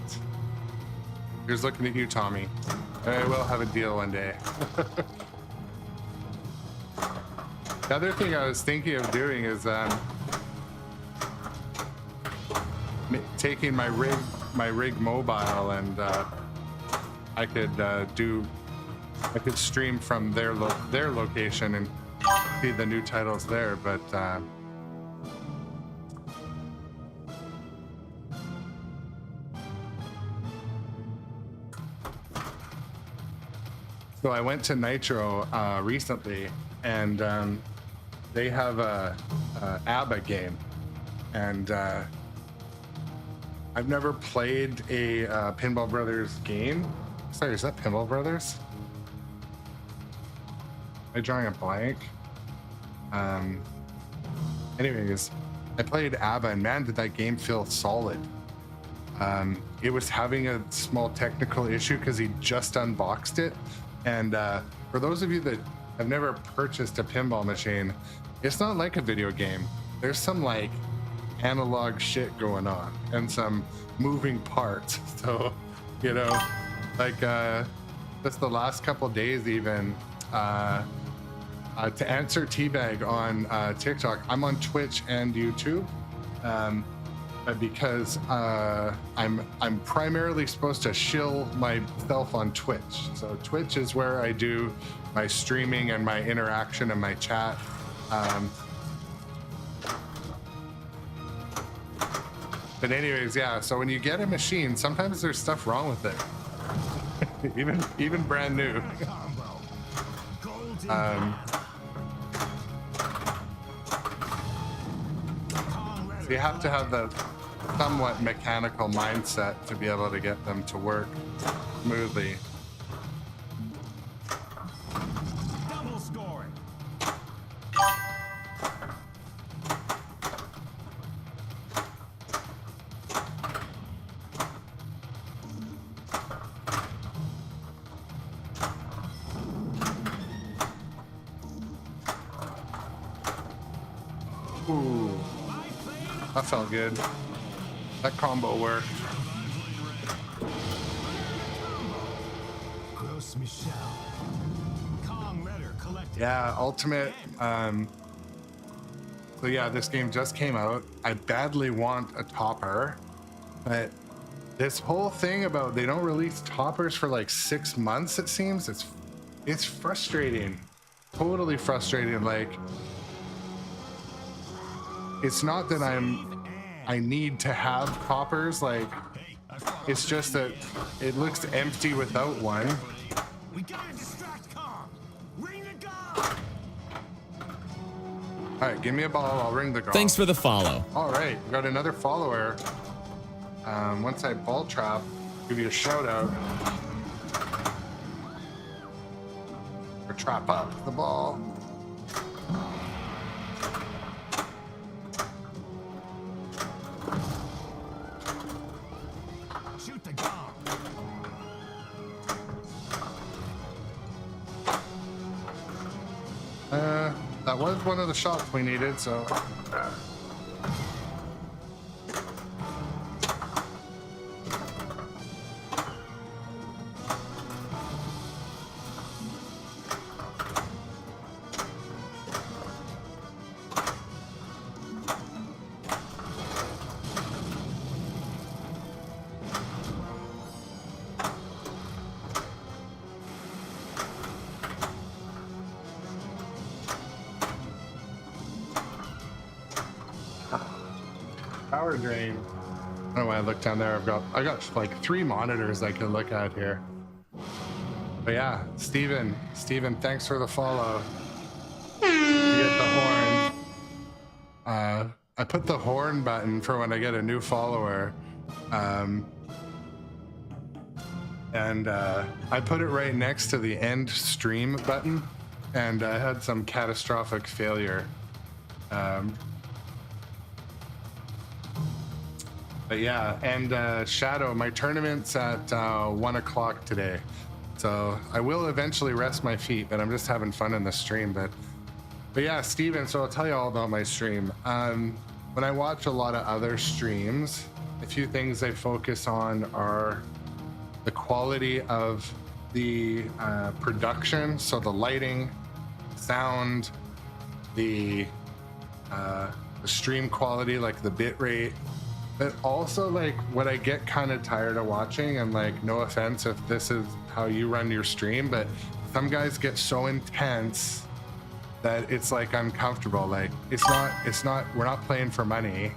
Here's looking at you, Tommy. I will have a deal one day. The other thing I was thinking of doing is taking my rig mobile, and I could stream from their location and see the new titles there, but so I went to Nitro recently, and they have a ABBA game, and I've never played a Pinball Brothers game. Sorry, is that Pinball Brothers? Am I drawing a blank? Anyways, I played ABBA, and man, did that game feel solid. It was having a small technical issue because he just unboxed it, and for those of you that have never purchased a pinball machine, it's not like a video game. There's some like analog shit going on and some moving parts. So, you know, like just the last couple days even, to answer Teabag on TikTok, I'm on Twitch and YouTube, because I'm primarily supposed to shill myself on Twitch. So Twitch is where I do my streaming and my interaction and my chat. But anyways, yeah, so when you get a machine, sometimes there's stuff wrong with it. even brand new. So you have to have the somewhat mechanical mindset to be able to get them to work smoothly. Double scoring. Ooh, that felt good. That combo worked. Gross Michelle. Kong letter collected. Yeah, Ultimate. So yeah, this game just came out. I badly want a topper, but This whole thing about they don't release toppers for like 6 months, it seems, it's frustrating. Totally frustrating. Like, it's not that I need to have toppers, like it's just that it looks empty without one. We gotta distract Kong. Ring the gong. All right, give me a ball, I'll ring the gong. Thanks for the follow. All right, we got another follower. Once I ball trap, give you a shout out. Or trap up the ball. Shoot the gong. That was one of the shots we needed, so. Power drain. I don't know why I look down there. I got like 3 monitors I can look at here. But yeah, Steven, thanks for the follow. You get the horn. I put the horn button for when I get a new follower. And I put it right next to the end stream button, and I had some catastrophic failure. But yeah, and Shadow, my tournament's at 1 o'clock today. So I will eventually rest my feet, but I'm just having fun in the stream. But yeah, Steven, so I'll tell you all about my stream. When I watch a lot of other streams, a few things I focus on are the quality of the production, so the lighting, sound, the stream quality, like the bit rate. But also, like, what I get kind of tired of watching, and like, no offense if this is how you run your stream, but some guys get so intense that it's like uncomfortable. Like, it's not, we're not playing for money.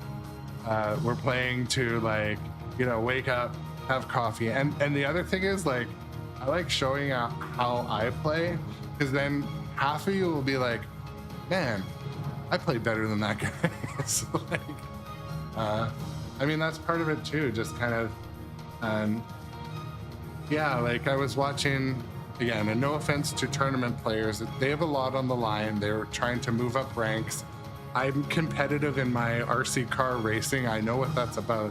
We're playing to, like, you know, wake up, have coffee. And the other thing is, like, I like showing out how I play, because then half of you will be like, man, I play better than that guy. So, like, I mean, that's part of it too, just kind of, yeah, like I was watching, again, and no offense to tournament players, they have a lot on the line. They're trying to move up ranks. I'm competitive in my RC car racing. I know what that's about.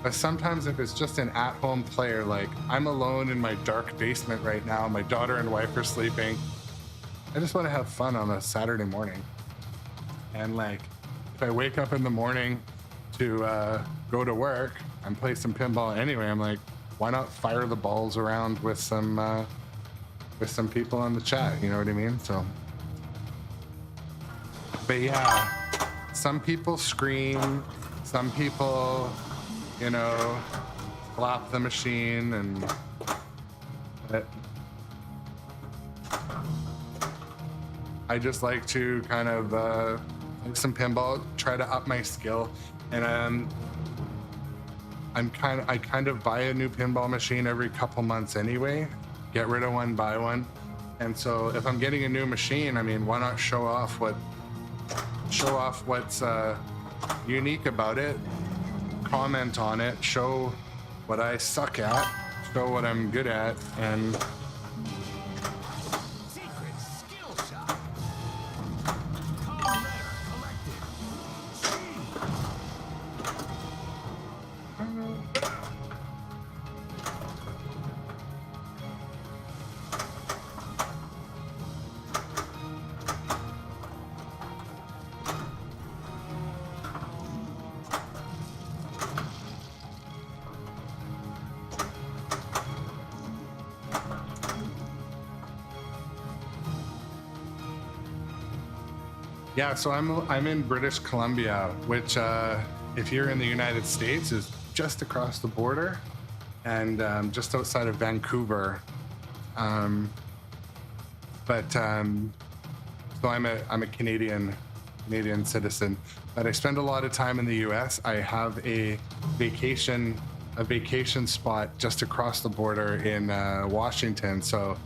But sometimes if it's just an at-home player, like I'm alone in my dark basement right now, my daughter and wife are sleeping. I just want to have fun on a Saturday morning. And like, if I wake up in the morning to go to work and play some pinball anyway, I'm like, why not fire the balls around with some people on the chat, you know what I mean? So, but yeah, some people scream, some people, you know, slap the machine, and I just like to kind of like some pinball, try to up my skill. And I kind of buy a new pinball machine every couple months anyway, get rid of one, buy one. And so if I'm getting a new machine, I mean, why not show off what's unique about it, comment on it, show what I suck at, show what I'm good at, and Secret skill shot. Call letter collected. yeah, so I'm in British Columbia, which if you're in the United States is just across the border. and just outside of Vancouver. So I'm a Canadian citizen, but I spend a lot of time in the U.S. I have a vacation spot just across the border in Washington. So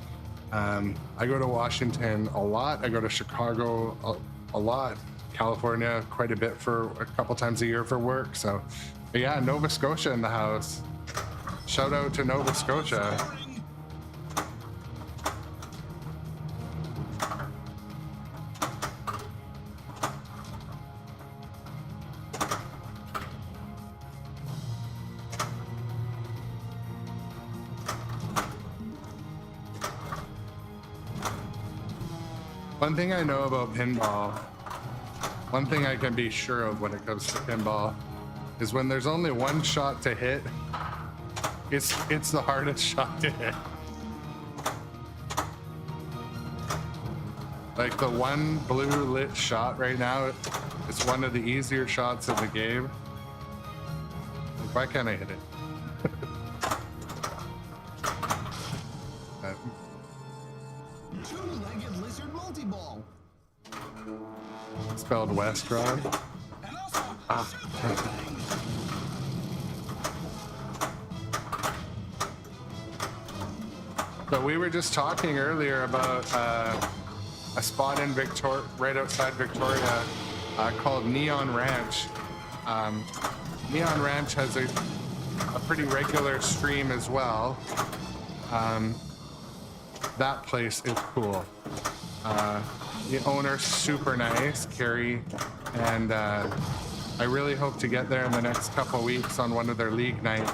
I go to Washington a lot. I go to Chicago a lot, California quite a bit for a couple times a year for work. So but yeah, Nova Scotia in the house. Shout out to Nova Scotia. One thing I know about pinball, one thing I can be sure of when it comes to pinball, is when there's only one shot to hit, it's the hardest shot to hit. Like the one blue lit shot right now, it's one of the easier shots in the game. Like, why can't I hit it? Two-legged lizard multi-ball. Spelled Westrod. And also So we were just talking earlier about a spot in right outside Victoria called Neon Ranch. Neon Ranch has a pretty regular stream as well. That place is cool. The owner's super nice, Carrie, and I really hope to get there in the next couple of weeks on one of their league nights.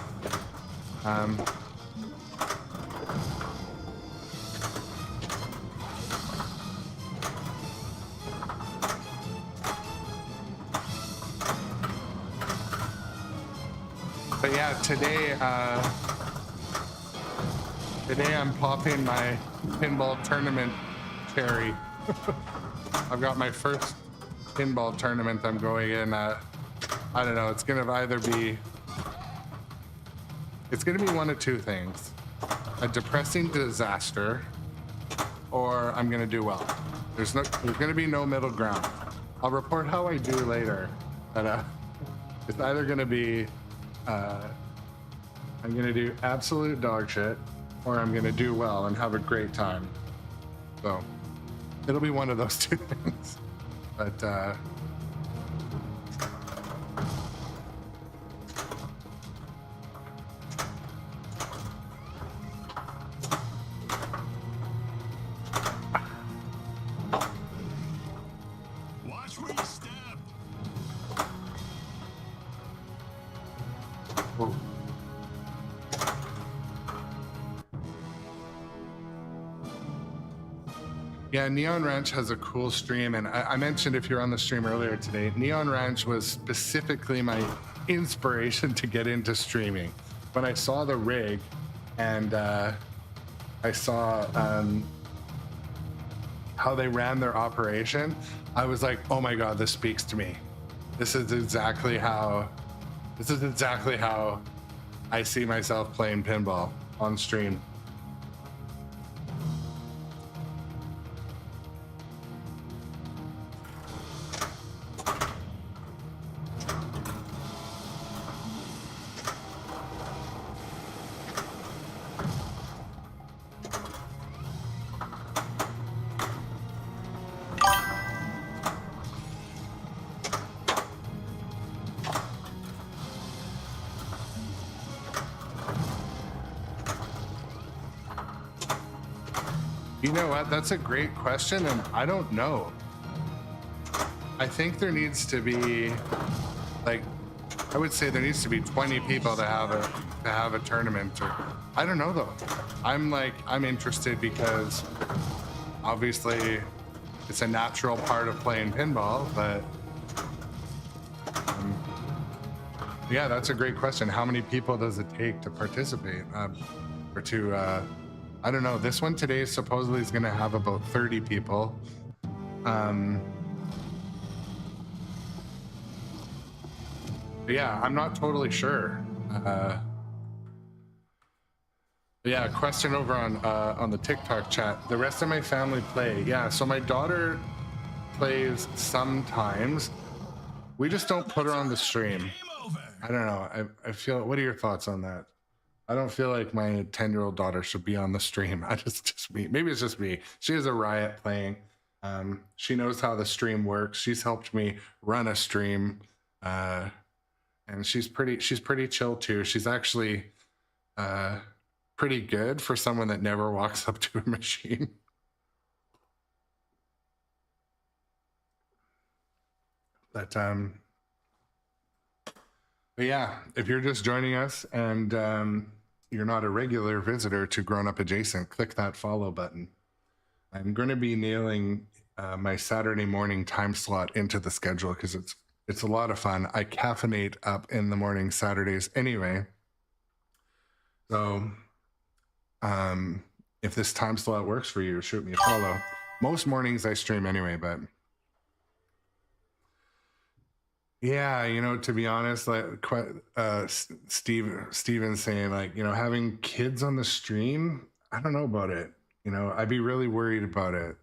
But yeah, today I'm popping my pinball tournament cherry. I've got my first pinball tournament I'm going in. I don't know, it's gonna be one of two things. A depressing disaster, or I'm gonna do well. There's gonna be no middle ground. I'll report how I do later, but it's either gonna be I'm gonna do absolute dog shit, or I'm gonna do well and have a great time. So it'll be one of those two things. But Watch where you step. oh. Yeah, Neon Ranch has a cool stream, and I mentioned if you're on the stream earlier today, Neon Ranch was specifically my inspiration to get into streaming. When I saw the rig and I saw how they ran their operation, I was like, oh my God, this speaks to me. This is exactly how I see myself playing pinball on stream. You know what? That's a great question, and I don't know. I think there needs to be, like, I would say there needs to be 20 people to have a tournament. Or I don't know though. I'm interested because obviously it's a natural part of playing pinball, but yeah, that's a great question. How many people does it take to participate or to? I don't know. This one today supposedly is going to have about 30 people. But yeah, I'm not totally sure. Yeah, question over on the TikTok chat. The rest of my family play. Yeah, so my daughter plays sometimes. We just don't put her on the stream. Game over. I don't know. I feel. What are your thoughts on that? I don't feel like my 10-year-old daughter should be on the stream. Just me. Maybe it's just me. She is a riot playing. She knows how the stream works. She's helped me run a stream, and she's pretty chill too. She's actually pretty good for someone that never walks up to a machine. But yeah, if you're just joining us and you're not a regular visitor to Grown Up Adjacent, click that follow button. I'm going to be nailing my Saturday morning time slot into the schedule because it's a lot of fun. I caffeinate up in the morning Saturdays anyway. So if this time slot works for you, shoot me a follow. Most mornings I stream anyway, but yeah, you know, to be honest, like Steven's saying, like, you know, having kids on the stream, I don't know about it. You know, I'd be really worried about it.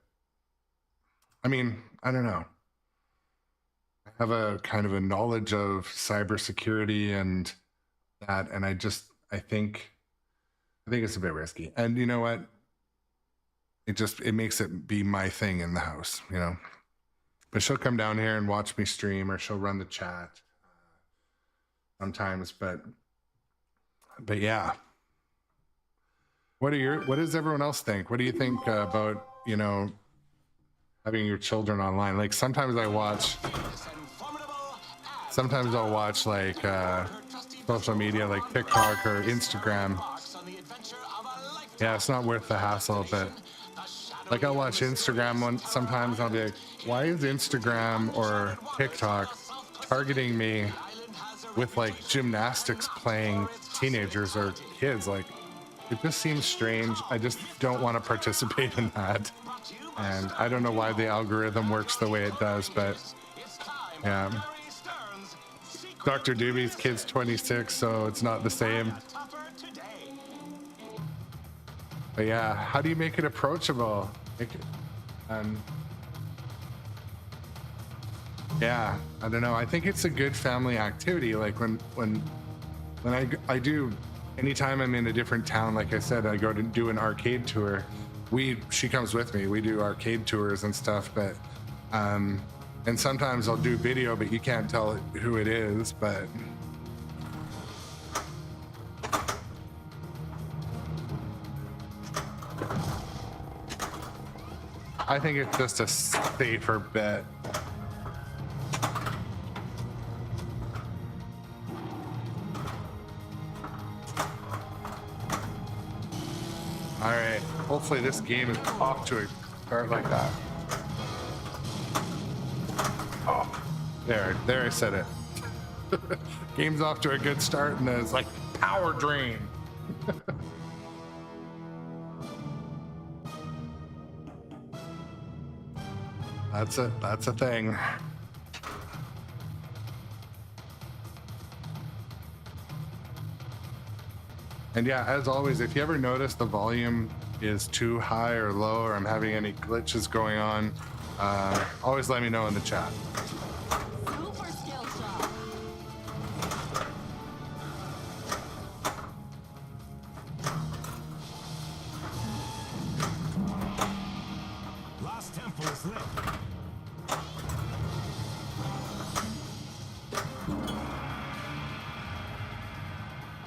I mean, I don't know. I have a kind of a knowledge of cybersecurity and that, and I think it's a bit risky. And you know what? It makes it be my thing in the house, you know. But she'll come down here and watch me stream, or she'll run the chat sometimes. But yeah. What does everyone else think? What do you think about, you know, having your children online? Like sometimes I'll watch like social media like TikTok or Instagram. Yeah, it's not worth the hassle, but like I'll watch Instagram one sometimes. I'll be like, why is Instagram or TikTok targeting me with like gymnastics playing teenagers or kids? Like, it just seems strange. I just don't want to participate in that. And I don't know why the algorithm works the way it does, but yeah. Dr. Doobie's kid's 26, so it's not the same. But yeah, how do you make it approachable? Yeah, I don't know. I think it's a good family activity. Like when I do, anytime I'm in a different town, like I said, I go to do an arcade tour. She comes with me. We do arcade tours and stuff, but and sometimes I'll do video, but you can't tell who it is, but I think it's just a safer bet. All right, hopefully this game is off to a start like that. Oh, there I said it. Game's off to a good start, and then it's like power drain. That's a thing. And yeah, as always, if you ever notice the volume is too high or low, or I'm having any glitches going on, always let me know in the chat. Super skill shot. Last tempo is lit.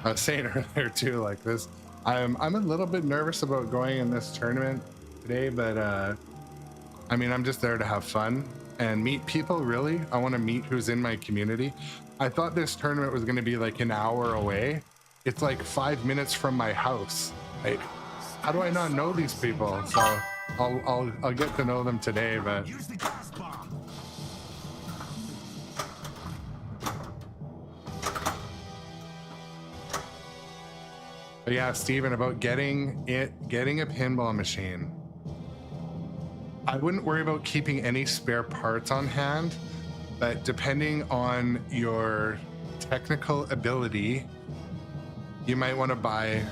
I was saying earlier too, like this, I'm a little bit nervous about going in this tournament today, but I mean, I'm just there to have fun and meet people. Really, I want to meet who's in my community. I thought this tournament was going to be like an hour away. It's like 5 minutes from my house. Like, how do I not know these people? So I'll get to know them today, but. Use the gas bomb. But yeah, Steven, about getting a pinball machine. I wouldn't worry about keeping any spare parts on hand, but depending on your technical ability, you might want to buy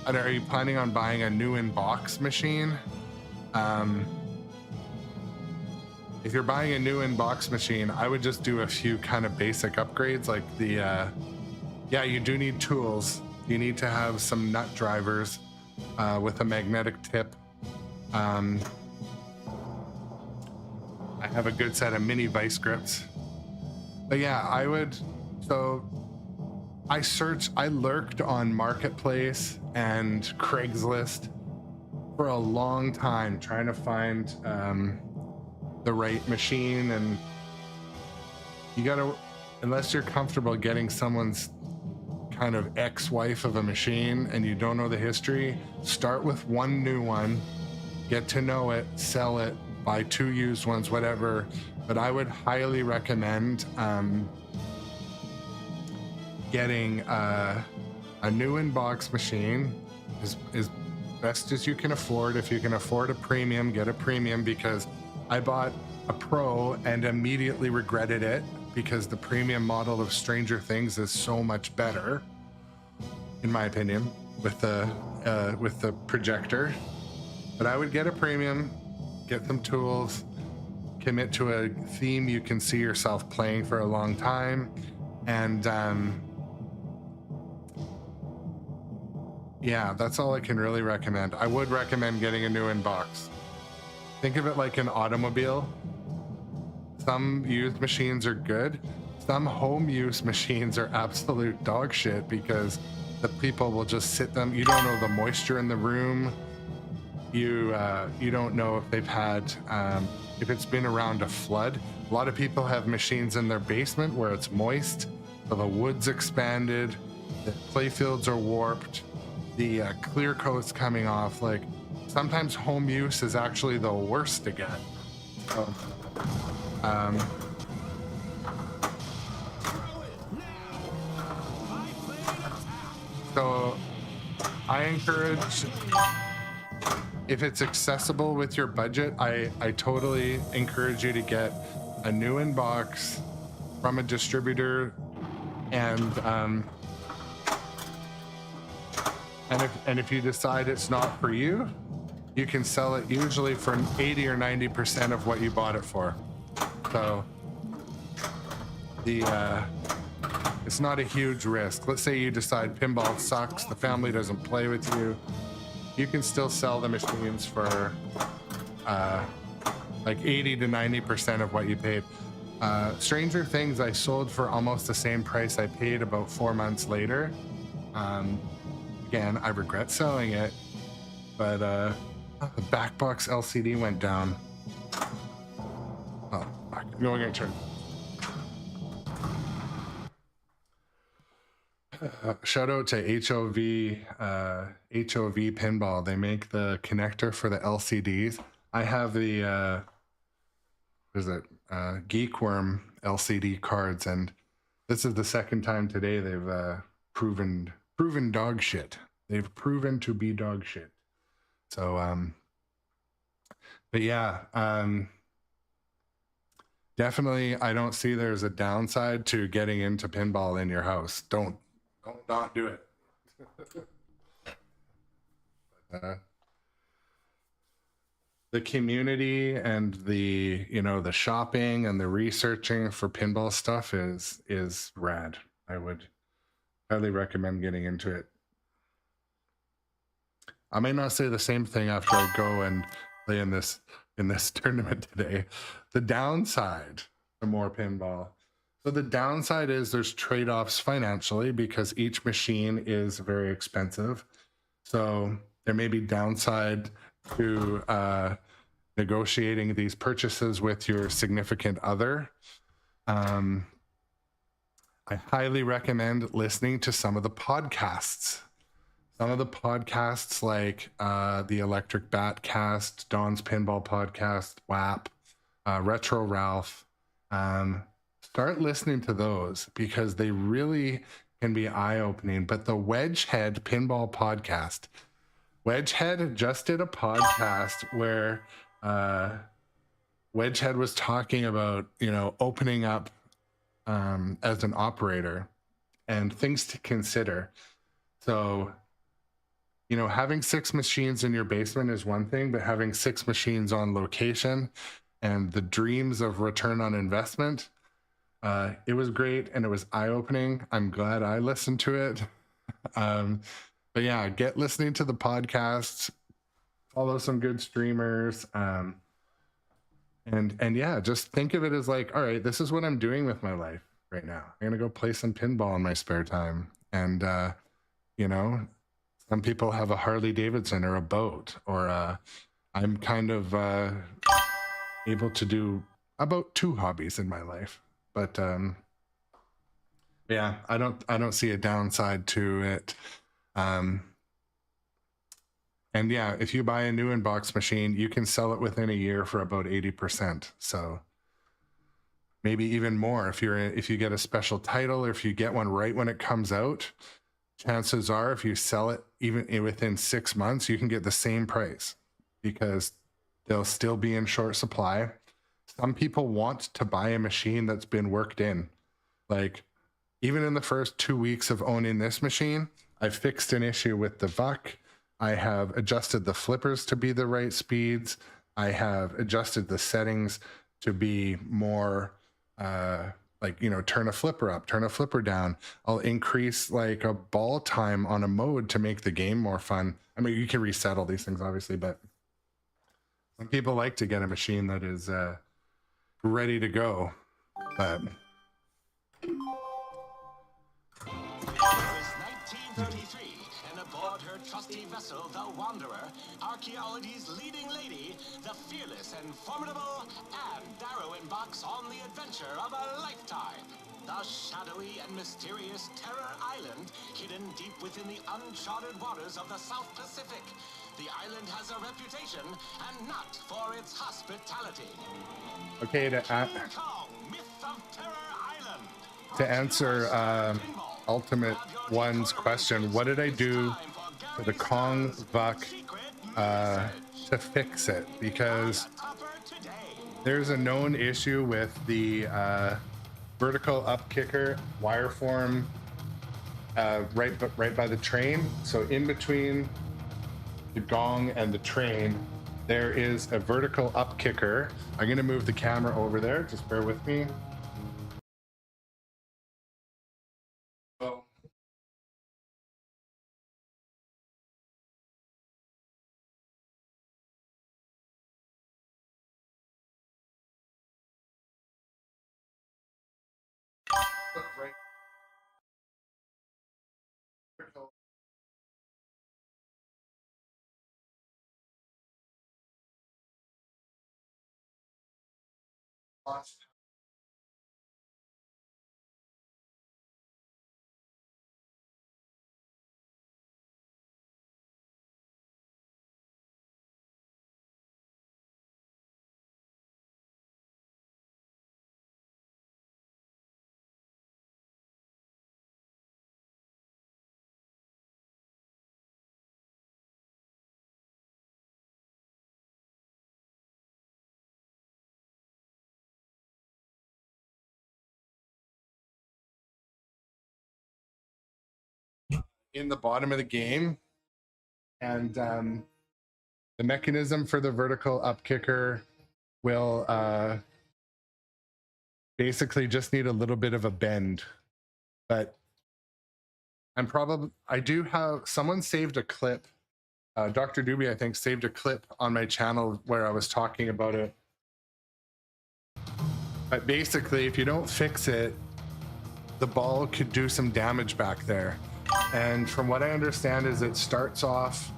And are you planning on buying a new in-box machine? If you're buying a new in-box machine, I would just do a few kind of basic upgrades, like the, yeah, you do need tools. You need to have some nut drivers with a magnetic tip. I have a good set of mini vice grips. But yeah, I would, so I lurked on Marketplace and Craigslist for a long time trying to find the right machine, and you gotta, unless you're comfortable getting someone's kind of ex-wife of a machine and you don't know the history, start with one new one, get to know it, sell it, buy 2 used ones, whatever. But I would highly recommend getting a new in-box machine as best as you can afford. If you can afford a premium, get a premium, because I bought a Pro and immediately regretted it because the premium model of Stranger Things is so much better, in my opinion, with the projector. But I would get a premium, get some tools, commit to a theme you can see yourself playing for a long time, and yeah, that's all I can really recommend. I would recommend getting a new in-box. Think of it like an automobile. Some used machines are good. Some home use machines are absolute dog shit because the people will just sit them. You don't know the moisture in the room. You don't know if they've had, if it's been around a flood. A lot of people have machines in their basement where it's moist, so the wood's expanded, the playfields are warped, the clear coat's coming off. Like, sometimes home use is actually the worst to get. So, so I encourage, if it's accessible with your budget, I totally encourage you to get a new in-box from a distributor, and if you decide it's not for you, you can sell it usually for 80 or 90% of what you bought it for. So it's not a huge risk. Let's say you decide pinball sucks, the family doesn't play with you, you can still sell the machines for like 80 to 90% of what you paid. Stranger Things I sold for almost the same price I paid about 4 months later. Again, I regret selling it, but the back box LCD went down. Oh, fuck. Going to turn. Shout out to HOV Pinball. They make the connector for the LCDs. I have the Geekworm LCD cards, and this is the second time today they've proven dog shit. They've proven to be dog shit. So but yeah, definitely I don't see there's a downside to getting into pinball in your house. Don't not do it. The community and the, you know, the shopping and the researching for pinball stuff is rad. I would highly recommend getting into it. I may not say the same thing after I go and play in this tournament today. The downside to more pinball. So the downside is there's trade-offs financially because each machine is very expensive. So there may be downside to negotiating these purchases with your significant other. I highly recommend listening to some of the podcasts. Some of the podcasts like the Electric Bat Cast, Don's Pinball Podcast, WAP, Retro Ralph. Start listening to those because they really can be eye-opening. But the Wedgehead Pinball Podcast, Wedgehead just did a podcast where Wedgehead was talking about, you know, opening up as an operator and things to consider. So you know, having 6 machines in your basement is one thing, but having 6 machines on location and the dreams of return on investment, it was great and it was eye-opening. I'm glad I listened to it. But yeah, get listening to the podcasts, follow some good streamers, and yeah, just think of it as like, all right, this is what I'm doing with my life right now. I'm gonna go play some pinball in my spare time. And you know, some people have a Harley Davidson or a boat, or I'm kind of able to do about 2 hobbies in my life. But yeah, I don't see a downside to it. And yeah, if you buy a new inbox machine, you can sell it within a year for about 80%. So maybe even more if you get a special title, or if you get one right when it comes out. Chances are, if you sell it even within 6 months, you can get the same price because they'll still be in short supply. Some people want to buy a machine that's been worked in. Like, even in the first 2 weeks of owning this machine, I fixed an issue with the buck. I have adjusted the flippers to be the right speeds. I have adjusted the settings to be more like, you know, turn a flipper up, turn a flipper down. I'll increase like a ball time on a mode to make the game more fun. I mean, you can reset all these things, obviously, but some people like to get a machine that is ready to go. But It was 1933, and aboard her trusty vessel, the Wanderer, archaeology's leading lady, the fearless and formidable Anne Darrow-in-Box on the adventure of a lifetime. The shadowy and mysterious Terror Island, hidden deep within the uncharted waters of the South Pacific. The island has a reputation, and not for its hospitality. okay, King Kong, Myth of Terror Island. to answer Ultimate One's question, what did I do to the Kong buck to fix it? Because there's a known issue with the vertical up kicker wire form right by the train. So in between the gong and the train, there is a vertical up kicker. I'm gonna move the camera over there, just bear with me. Right. In the bottom of the game, and the mechanism for the vertical up kicker will basically just need a little bit of a bend. But I do have, someone saved a clip, Dr. Doobie, I think, saved a clip on my channel where I was talking about it. But basically, if you don't fix it, the ball could do some damage back there. And from what I understand is it starts off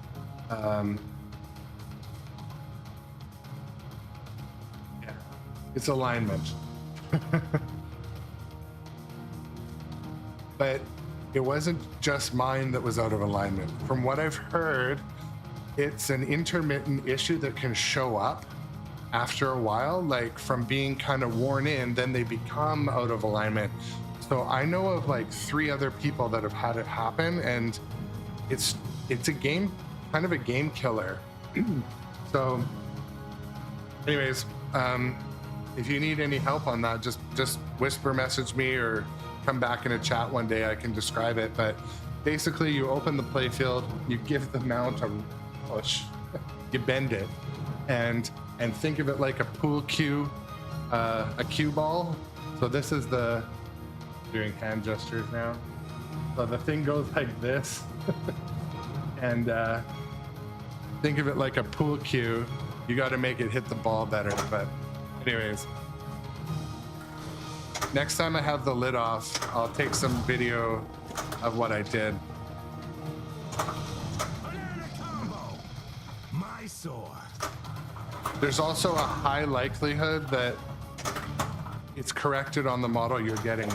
it's alignment. But it wasn't just mine that was out of alignment. From what I've heard, it's an intermittent issue that can show up after a while, like from being kind of worn in, then they become out of alignment. So I know of like 3 other people that have had it happen, and it's a game, kind of a game killer. So anyways, if you need any help on that, just whisper message me or come back in a chat one day. I can describe it. But basically you open the playfield, you give the mount a push, you bend it, and think of it like a pool cue, a cue ball. So this is the, doing hand gestures now. So the thing goes like this, and think of it like a pool cue. You got to make it hit the ball better. But anyways, next time I have the lid off, I'll take some video of what I did. Banana combo. My sword. There's also a high likelihood that it's corrected on the model you're getting.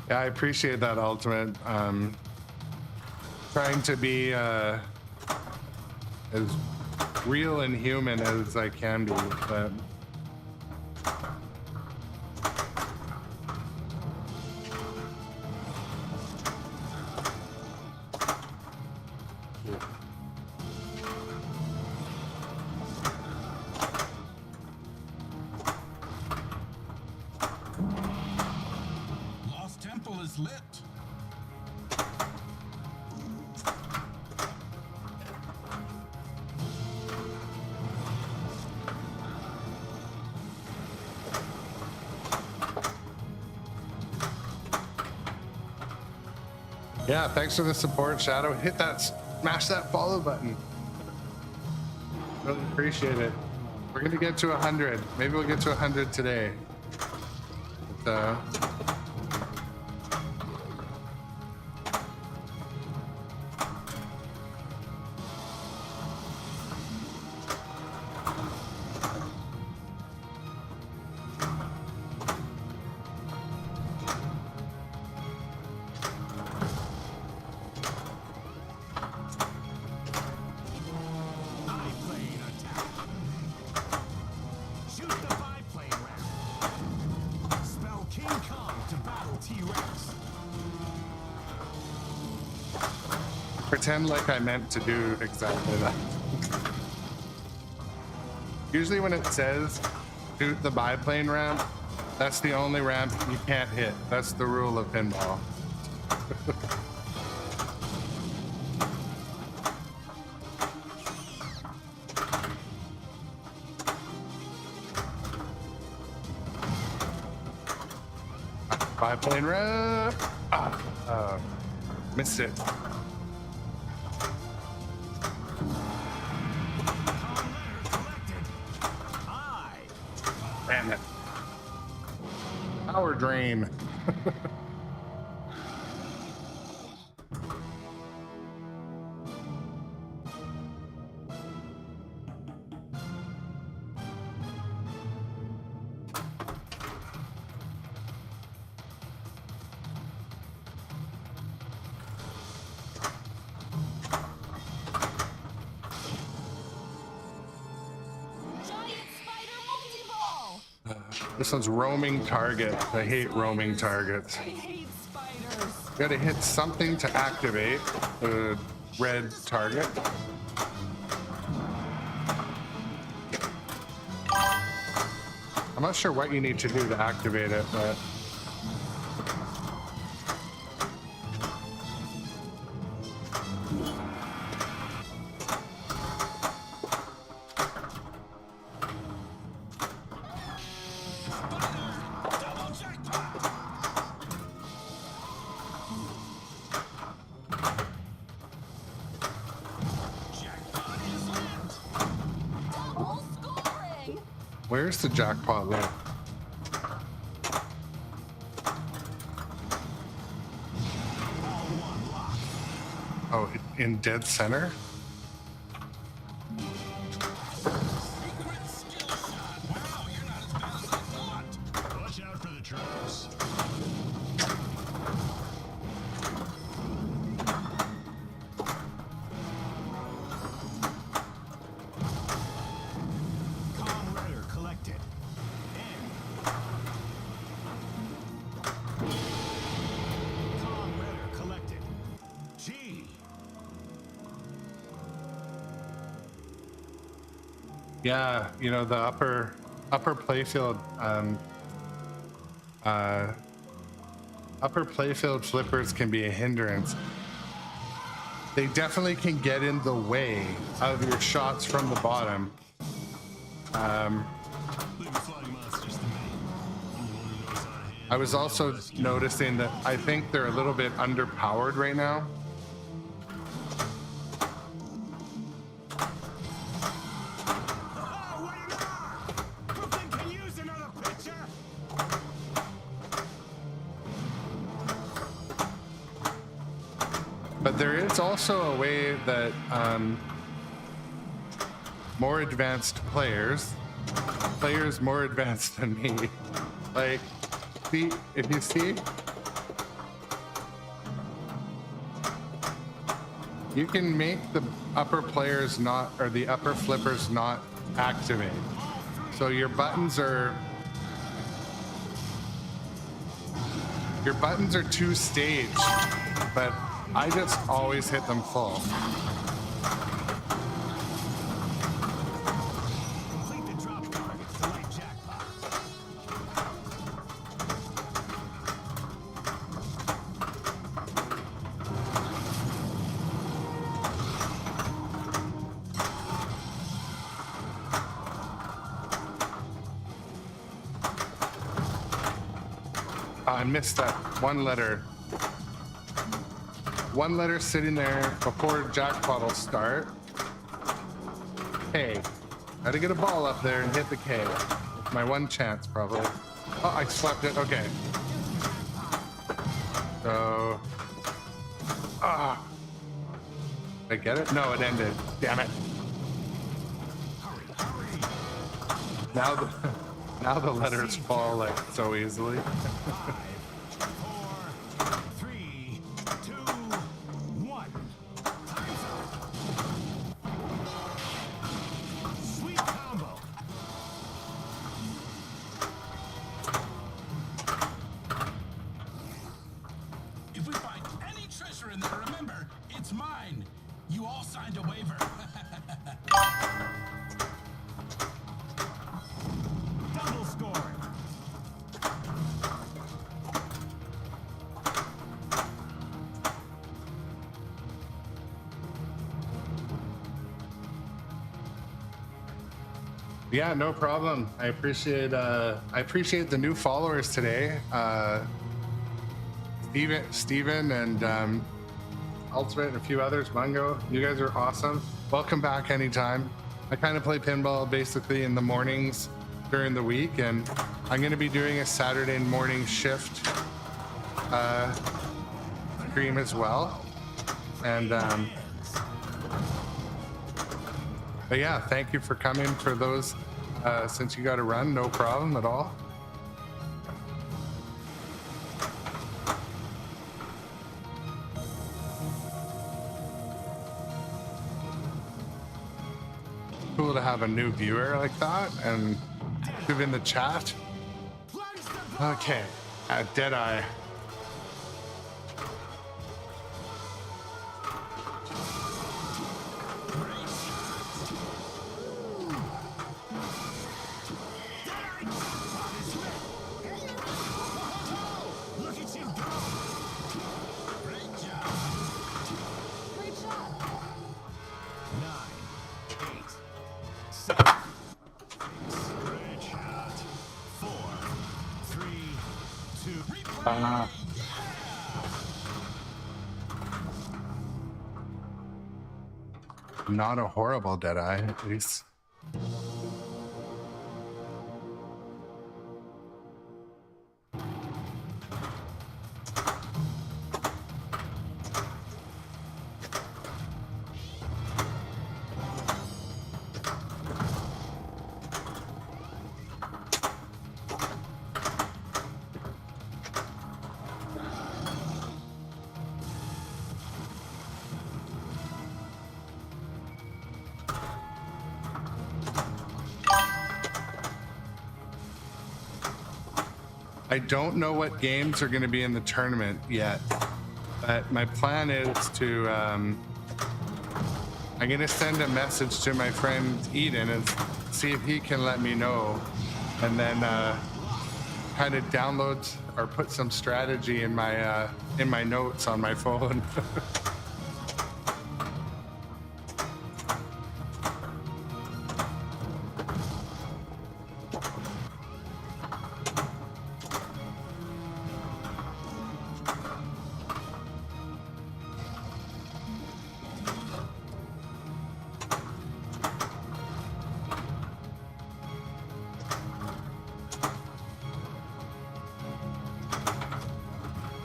Yeah, I appreciate that, Ultimate. Trying to be as real and human as I can be, but Lost Temple is lit. yeah, thanks for the support, Shadow. Hit that, smash that follow button. Really appreciate it. We're gonna get to 100. Maybe we'll get to 100 today. But, Biplane attack. Shoot the biplane round. Spell King Kong to battle T-Rex. pretend like I meant to do exactly that. Usually when it says shoot the biplane ramp, that's the only ramp you can't hit. That's the rule of pinball. Biplane ramp. Missed it. Damn it. Power drain. Giant spider multi-ball. This one's roaming target. I hate roaming targets. I hate spiders. Gotta hit something to activate the red target. I'm not sure what you need to do to activate it, but Double jackpot. Jackpot is lit. Double scoring. where's the jackpot lit? Oh, in dead center? Secret skill shot. Wow, you're not as Yeah, you know, the upper playfield upper playfield flippers can be a hindrance. They definitely can get in the way of your shots from the bottom. Leave the flying monsters to me. I'm the one who knows how to handle I was also noticing that I think they're a little bit underpowered right now. Oh, what an arm! Brooklyn can use another pitcher! But there is also a way that more advanced players more advanced than me, like, see, if you see, you can make the upper players not, or the upper flippers not activate. So your buttons are two stage, but I just always hit them full. Complete the drop targets to light jackpot. I missed that one letter. One letter sitting there before jackpot will start. K. Gotta get a ball up there and hit the K. It's my one chance, probably. Oh, I swept it. Okay. So. Did I get it? No, it ended. Damn it. Now the letters fall like so easily. 5, 4, 3, 2, 1. Time's up. Sweet combo. If we find any treasure in there, remember, it's mine. You all signed a waiver. Double scoring. Yeah, no problem. I appreciate the new followers today. Steven and Ultimate and a few others, Mungo. You guys are awesome. Welcome back anytime. I kind of play pinball basically in the mornings during the week, and I'm going to be doing a Saturday morning shift stream as well. And but yeah, thank you for coming. For those since you got to run, no problem at all. Cool to have a new viewer like that and active in the chat. Okay, Deadeye. Look at you go. Great job. Great shot. 9, 8, 7. Great shot. 4, 3, 2. Not a horrible Deadeye, at least. I don't know what games are going to be in the tournament yet, but my plan is to I'm gonna send a message to my friend Eden and see if he can let me know, and then kind of download or put some strategy in my notes on my phone.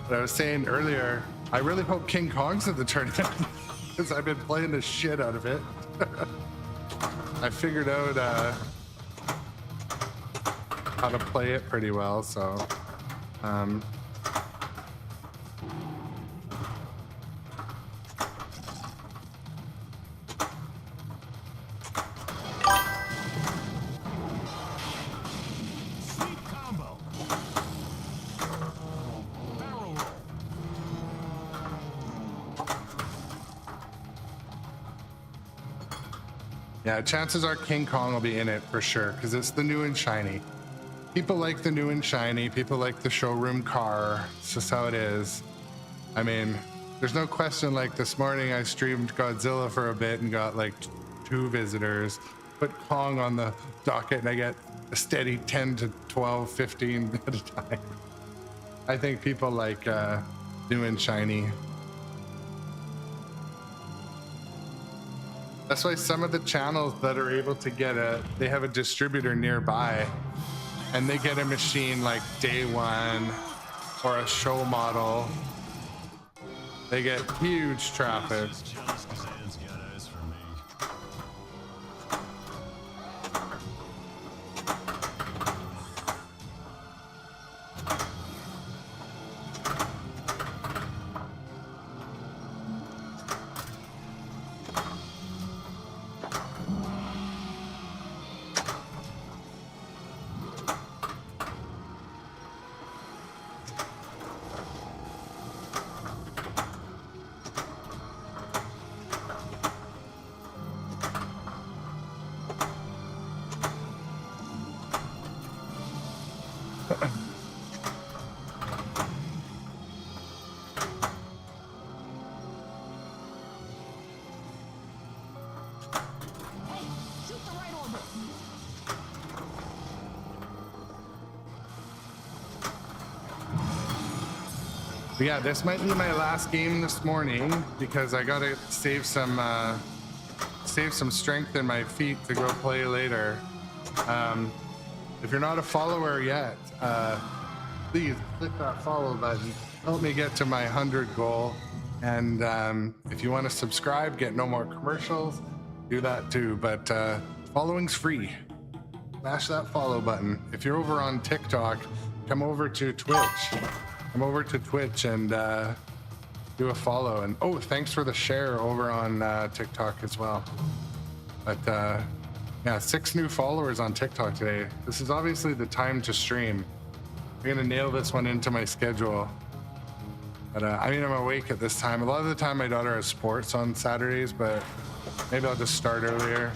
But I was saying earlier, I really hope King Kong's at the tournament because I've been playing the shit out of it. I figured out how to play it pretty well, so Sweet combo. Barrel roll. yeah, chances are King Kong will be in it for sure because it's the new and shiny. People like the new and shiny. People like the showroom car. It's just how it is. I mean, there's no question. Like this morning, I streamed Godzilla for a bit and got like 2 visitors. Put Kong on the docket and I get a steady 10 to 12, 15 at a time. I think people like new and shiny. That's why some of the channels that are able to get they have a distributor nearby and they get a machine like day one or a show model. They get huge traffic. Just as good as for me. Hey, shoot the right orbit. But yeah, this might be my last game this morning because I gotta save some strength in my feet to go play later. If you're not a follower yet, please click that follow button. Help me get to my 100 goal. And if you want to subscribe, get no more commercials, do that too. But following's free. Smash that follow button. If you're over on TikTok, come over to Twitch. Come over to Twitch and do a follow. And oh, thanks for the share over on TikTok as well. But yeah, 6 new followers on TikTok today. This is obviously the time to stream. I'm gonna nail this one into my schedule. But I mean, I'm awake at this time. A lot of the time my daughter has sports on Saturdays, but maybe I'll just start earlier.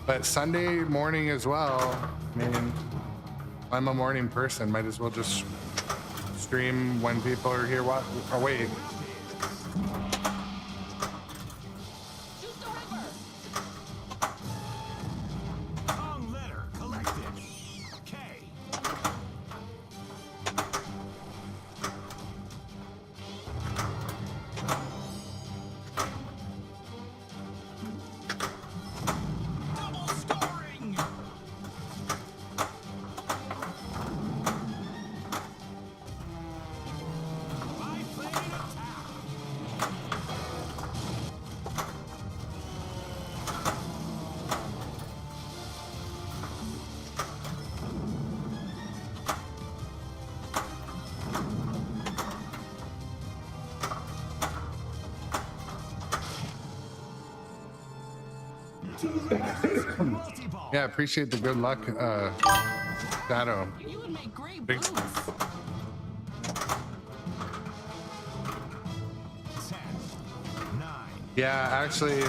But Sunday morning as well, I mean, I'm a morning person, might as well just stream when people are here awake. Shoot the river. Kong letter collected. K. Double scoring. Biplane attack. Multi-ball. Yeah, appreciate the good luck, Shadow. You would make great Big- boots. 10. Yeah, actually,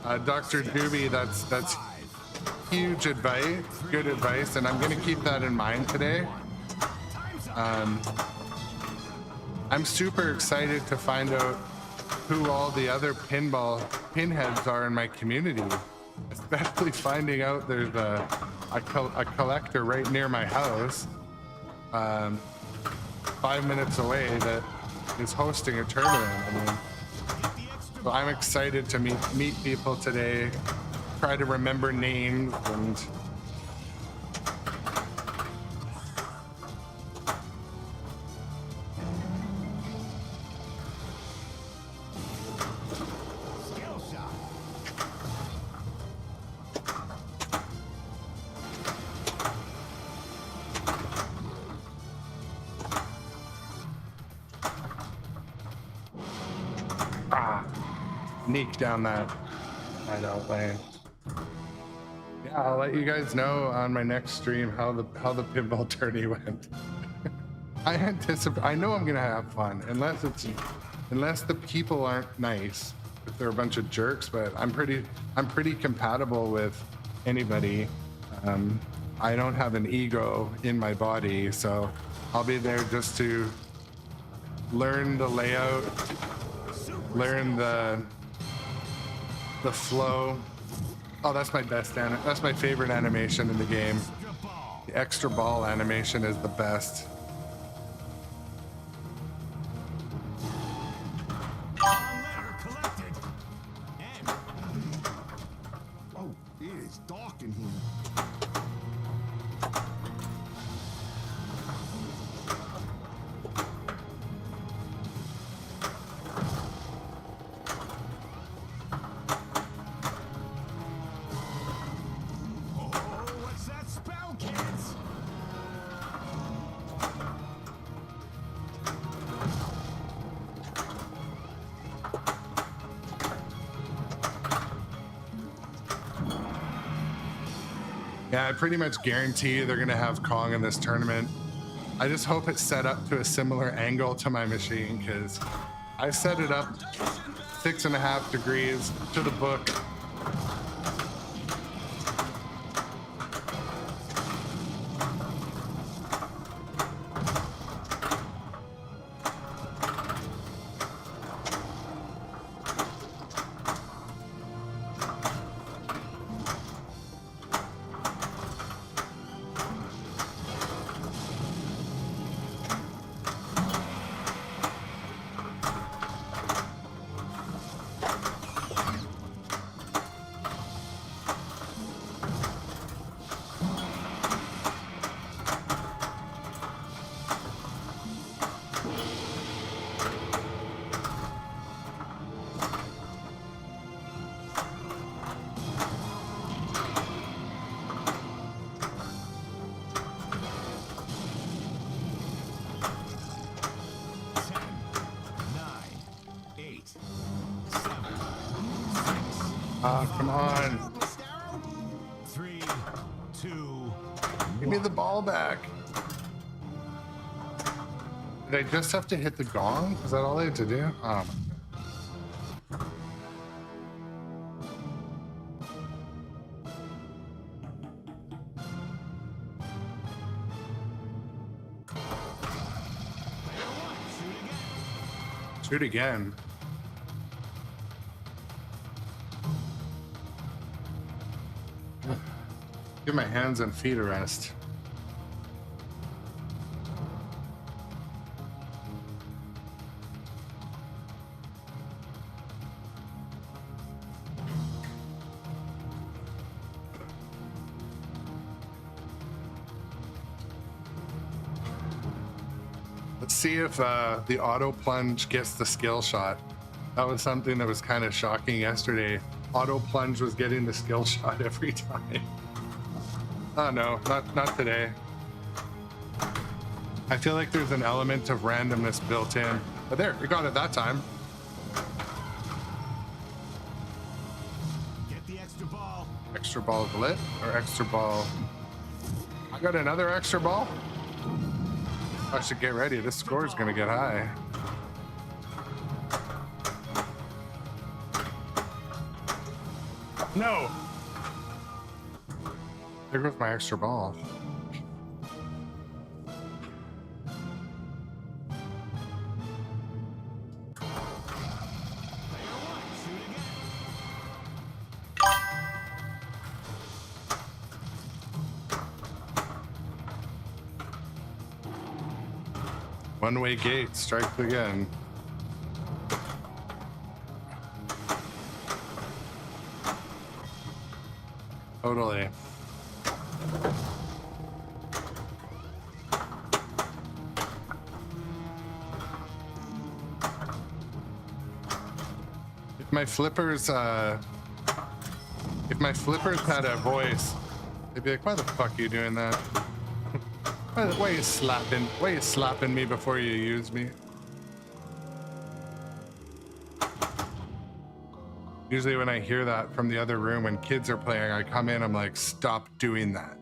7, Dr. Doobie, that's 5, huge advice, good advice, and I'm gonna keep that in mind today. time's up. I'm super excited to find out who all the other pinball pinheads are in my community, especially finding out there's a collector right near my house, 5 minutes away, that is hosting a tournament. I mean, so I'm excited to meet people today, try to remember names and Skill shot. sneak down that hideout lane. Yeah, I'll let you guys know on my next stream how the pinball tourney went. I know I'm gonna have fun, unless the people aren't nice, if they're a bunch of jerks. But I'm pretty compatible with anybody. I don't have an ego in my body, so I'll be there just to learn the layout, learn the flow. Oh, that's my that's my favorite animation in the game. Good ball. The extra ball animation is the best. Letter collected. And oh, it is dark in here. Oh, what's that spell, kids? Yeah, I pretty much guarantee they're gonna have Kong in this tournament. I just hope it's set up to a similar angle to my machine, because I set it up 6.5 degrees to the book. Come on. 3, 2, Give me the ball back. Did I just have to hit the gong? Is that all I had to do? Oh my God. Shoot again. Give my hands and feet a rest. Let's see if the auto plunge gets the skill shot. That was something that was kind of shocking yesterday. Auto plunge was getting the skill shot every time. Oh no, not today. I feel like there's an element of randomness built in. But there, we got it that time. get the extra ball. Extra ball lit or extra ball? I got another extra ball? I should get ready. This score is gonna get high. No. There goes my extra ball. One-way gate, strike again. Totally. If my flippers had a voice, they'd be like, "Why the fuck are you doing that? Why are you slapping? Why are you slapping me before you use me?" Usually when I hear that from the other room when kids are playing, I come in, I'm like, "Stop doing that.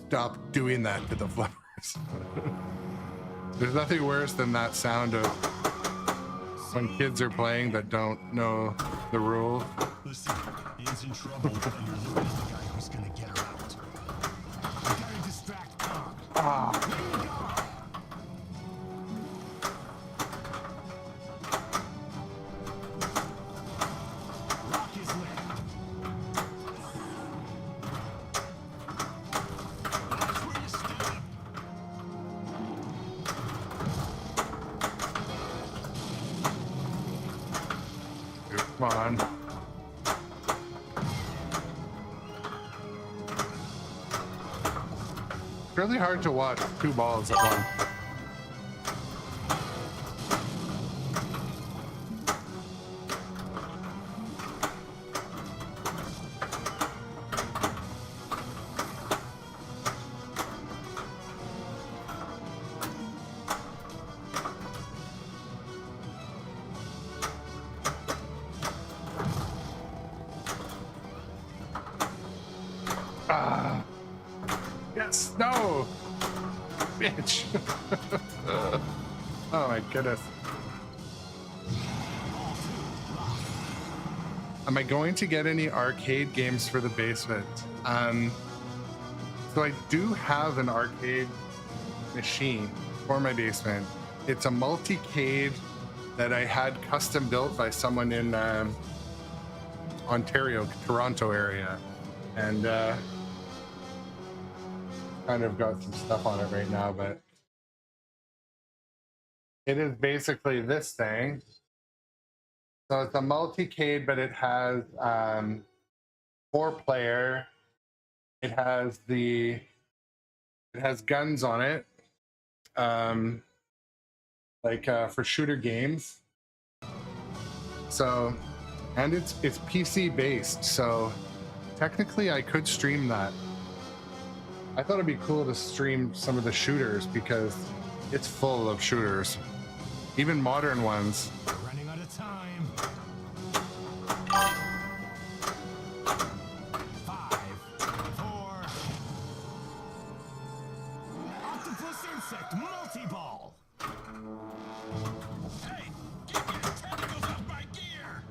Stop doing that to the flippers." There's nothing worse than that sound of when kids are playing that don't know the rules. Listen, Ian's in trouble, and you're looking at the guy who's gonna get her out. You gotta distract Kong. There you go. Lock is lit. That's where you stand. Come on. It's really hard to watch two balls at once. Yes, no, bitch. Oh my goodness. Am I going to get any arcade games for the basement? So I do have an arcade machine for my basement. It's a multi-cade that I had custom built by someone in Ontario, Toronto area, and kind of got some stuff on it right now, but it is basically this thing. So it's a multi-cade, but it has 4-player. It has guns on it, for shooter games. So, and it's PC based. So technically, I could stream that. I thought it'd be cool to stream some of the shooters because it's full of shooters, even modern ones. Running out of time. 5, 4. Octopus insect multi-ball. Hey, get your tentacles off my gear.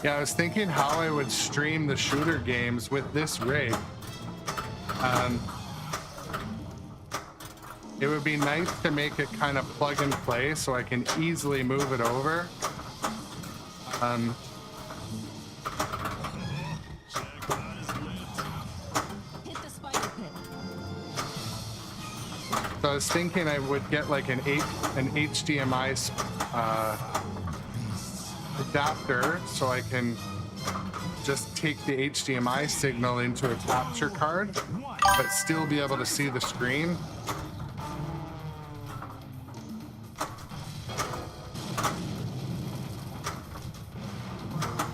Yeah, I was thinking how I would stream the shooter games with this rig. It would be nice to make it kind of plug and play so I can easily move it over. Hit the spider pit. So I was thinking I would get like an HDMI adapter so I can just take the HDMI signal into a capture card, but still be able to see the screen.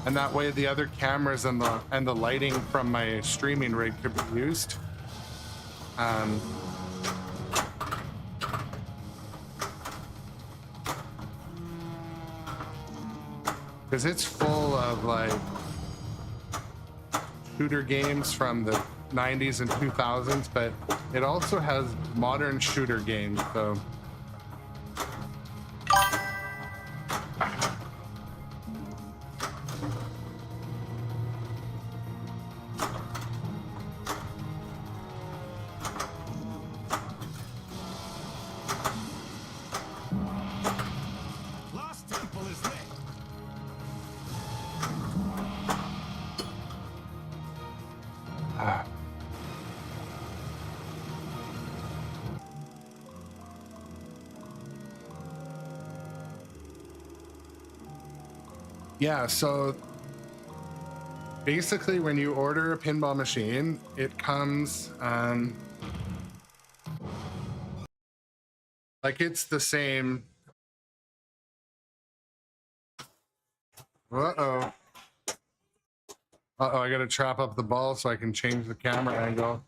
And that way the other cameras and the lighting from my streaming rig could be used. Because it's full of like shooter games from the 90s and 2000s, but it also has modern shooter games. So Lost Temple is lit. yeah, so basically when you order a pinball machine, it comes like it's the same. Uh-oh. Uh-oh, I gotta trap up the ball so I can change the camera angle.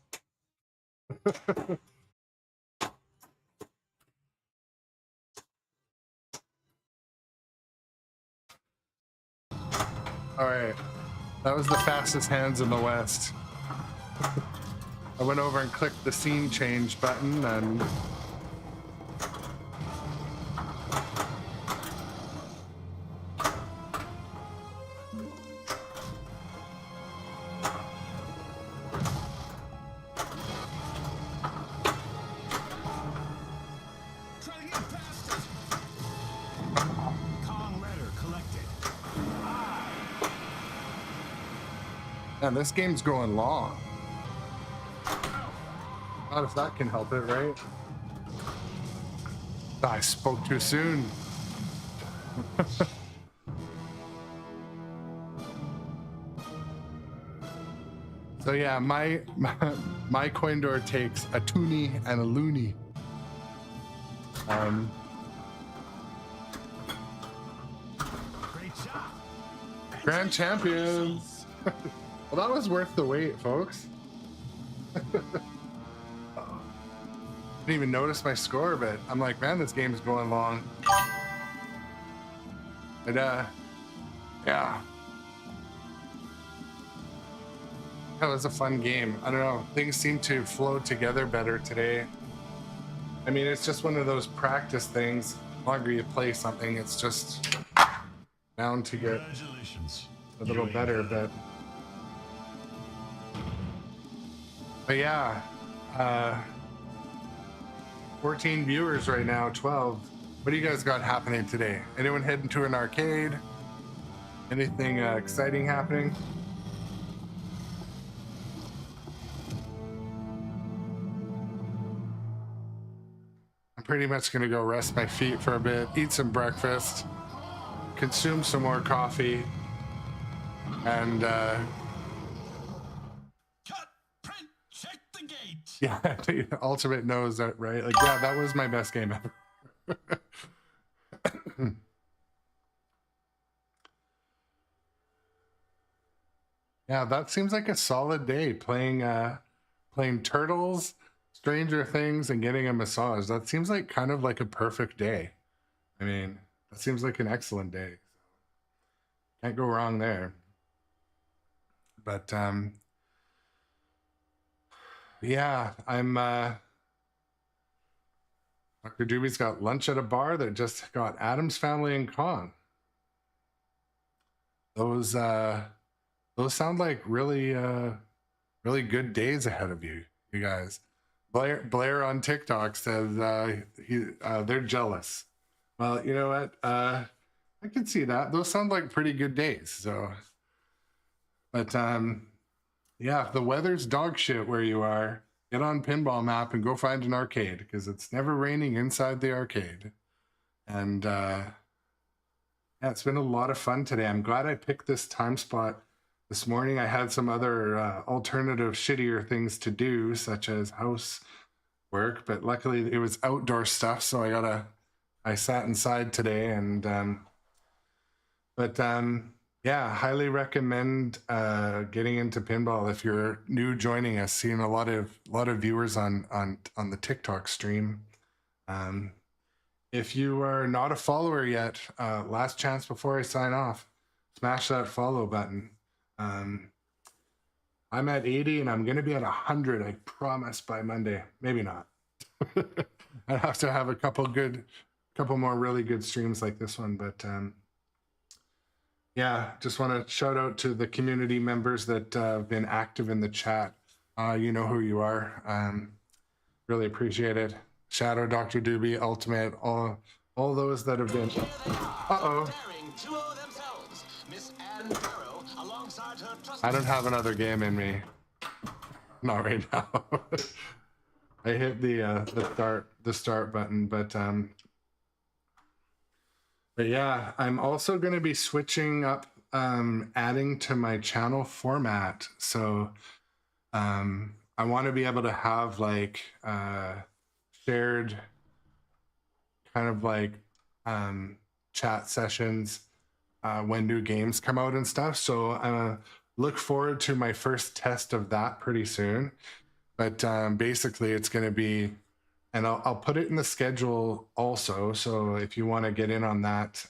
All right, that was the fastest hands in the West. I went over and clicked the scene change button and Try to get past it. Kong letter collected. man, this game's going long. Not if that can help it, right? I spoke too soon. So yeah, my coin door takes a toonie and a loony. Great shot. Grand champions. Well, that was worth the wait, folks. Didn't even notice my score, but I'm like, man, this game's going long. But yeah. That was a fun game. I don't know, things seem to flow together better today. I mean, it's just one of those practice things. The longer you play something, it's just bound to get Congratulations. a little better, but yeah, 14 viewers right now, 12. What do you guys got happening today? Anyone heading to an arcade? Anything exciting happening? I'm pretty much gonna go rest my feet for a bit, eat some breakfast, consume some more coffee, and Cut. Print. Check the gate. yeah, the ultimate knows that, right? Like, yeah, that was my best game ever. Yeah, that seems like a solid day playing Turtles, Stranger Things, and getting a massage. That seems like kind of like a perfect day. I mean, that seems like an excellent day. Can't go wrong there. But yeah, I'm Dr. Doobie's got lunch at a bar that just got Adam's Family and Kong. Those sound like really really good days ahead of you guys. Blair on TikTok says they're jealous. Well, you know what? I can see that. Those sound like pretty good days. So, but yeah, if the weather's dog shit where you are, get on Pinball Map and go find an arcade, because it's never raining inside the arcade. And yeah, it's been a lot of fun today. I'm glad I picked this time spot. This morning I had some other alternative shittier things to do, such as housework, but luckily it was outdoor stuff, so I sat inside today. And yeah, highly recommend getting into pinball if you're new joining us. Seeing a lot of viewers on the TikTok stream. If you are not a follower yet, last chance before I sign off, smash that follow button. I'm at 80 and I'm going to be at 100, I promise, by Monday. Maybe not. I'd have to have a couple more really good streams like this one. But yeah, just want to shout out to the community members that have been active in the chat. You know who you are. Really appreciate it. Shadow, Dr. Doobie, Ultimate, all those that have been. Uh-oh. I don't have another game in me. Not right now. I hit the start button, but yeah, I'm also going to be switching up, adding to my channel format. So I want to be able to have like shared kind of like chat sessions when new games come out and stuff. So look forward to my first test of that pretty soon. But basically it's going to be, and I'll put it in the schedule also. So if you want to get in on that,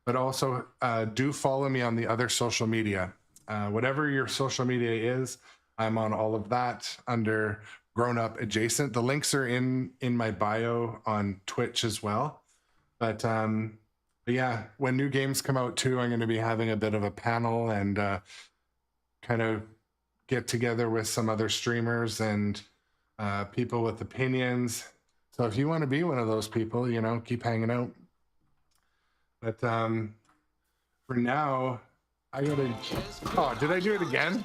but also do follow me on the other social media. Whatever your social media is, I'm on all of that under Grown Up Adjacent. The links are in my bio on Twitch as well. But yeah, when new games come out too, I'm going to be having a bit of a panel and kind of get together with some other streamers and people with opinions. So if you want to be one of those people, you know, keep hanging out. But for now, I gotta. Oh, did I do it again?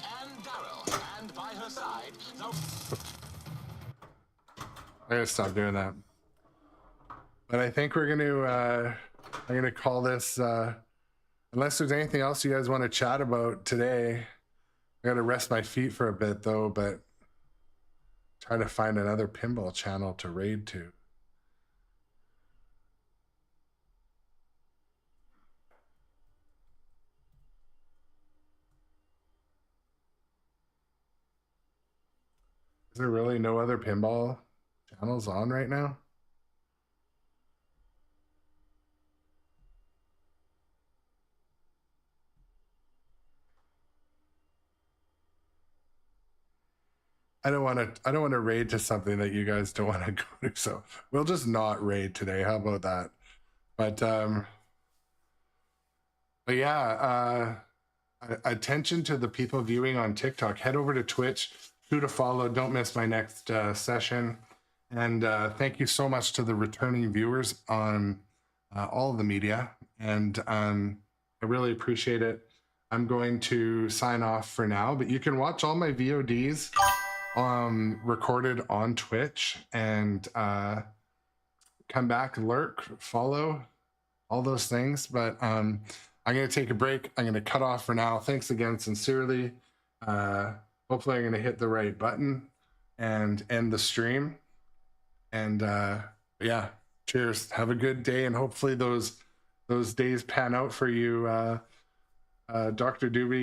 I gotta stop doing that. But I think we're gonna. I'm gonna call this. Unless there's anything else you guys want to chat about today. I gotta rest my feet for a bit though, but try to find another pinball channel to raid to. Is there really no other pinball channels on right now? I don't want to raid to something that you guys don't want to go to, so we'll just not raid today. How about that? But yeah, attention to the people viewing on TikTok. Head over to Twitch, shoot a follow. Don't miss my next session. And thank you so much to the returning viewers on all of the media. And I really appreciate it. I'm going to sign off for now, but you can watch all my VODs recorded on Twitch and come back, lurk, follow, all those things. But I'm going to take a break. I'm going to cut off for now. Thanks again, sincerely. Hopefully I'm going to hit the right button and end the stream. And yeah, cheers. Have a good day. And hopefully those days pan out for you, Dr. Doobie.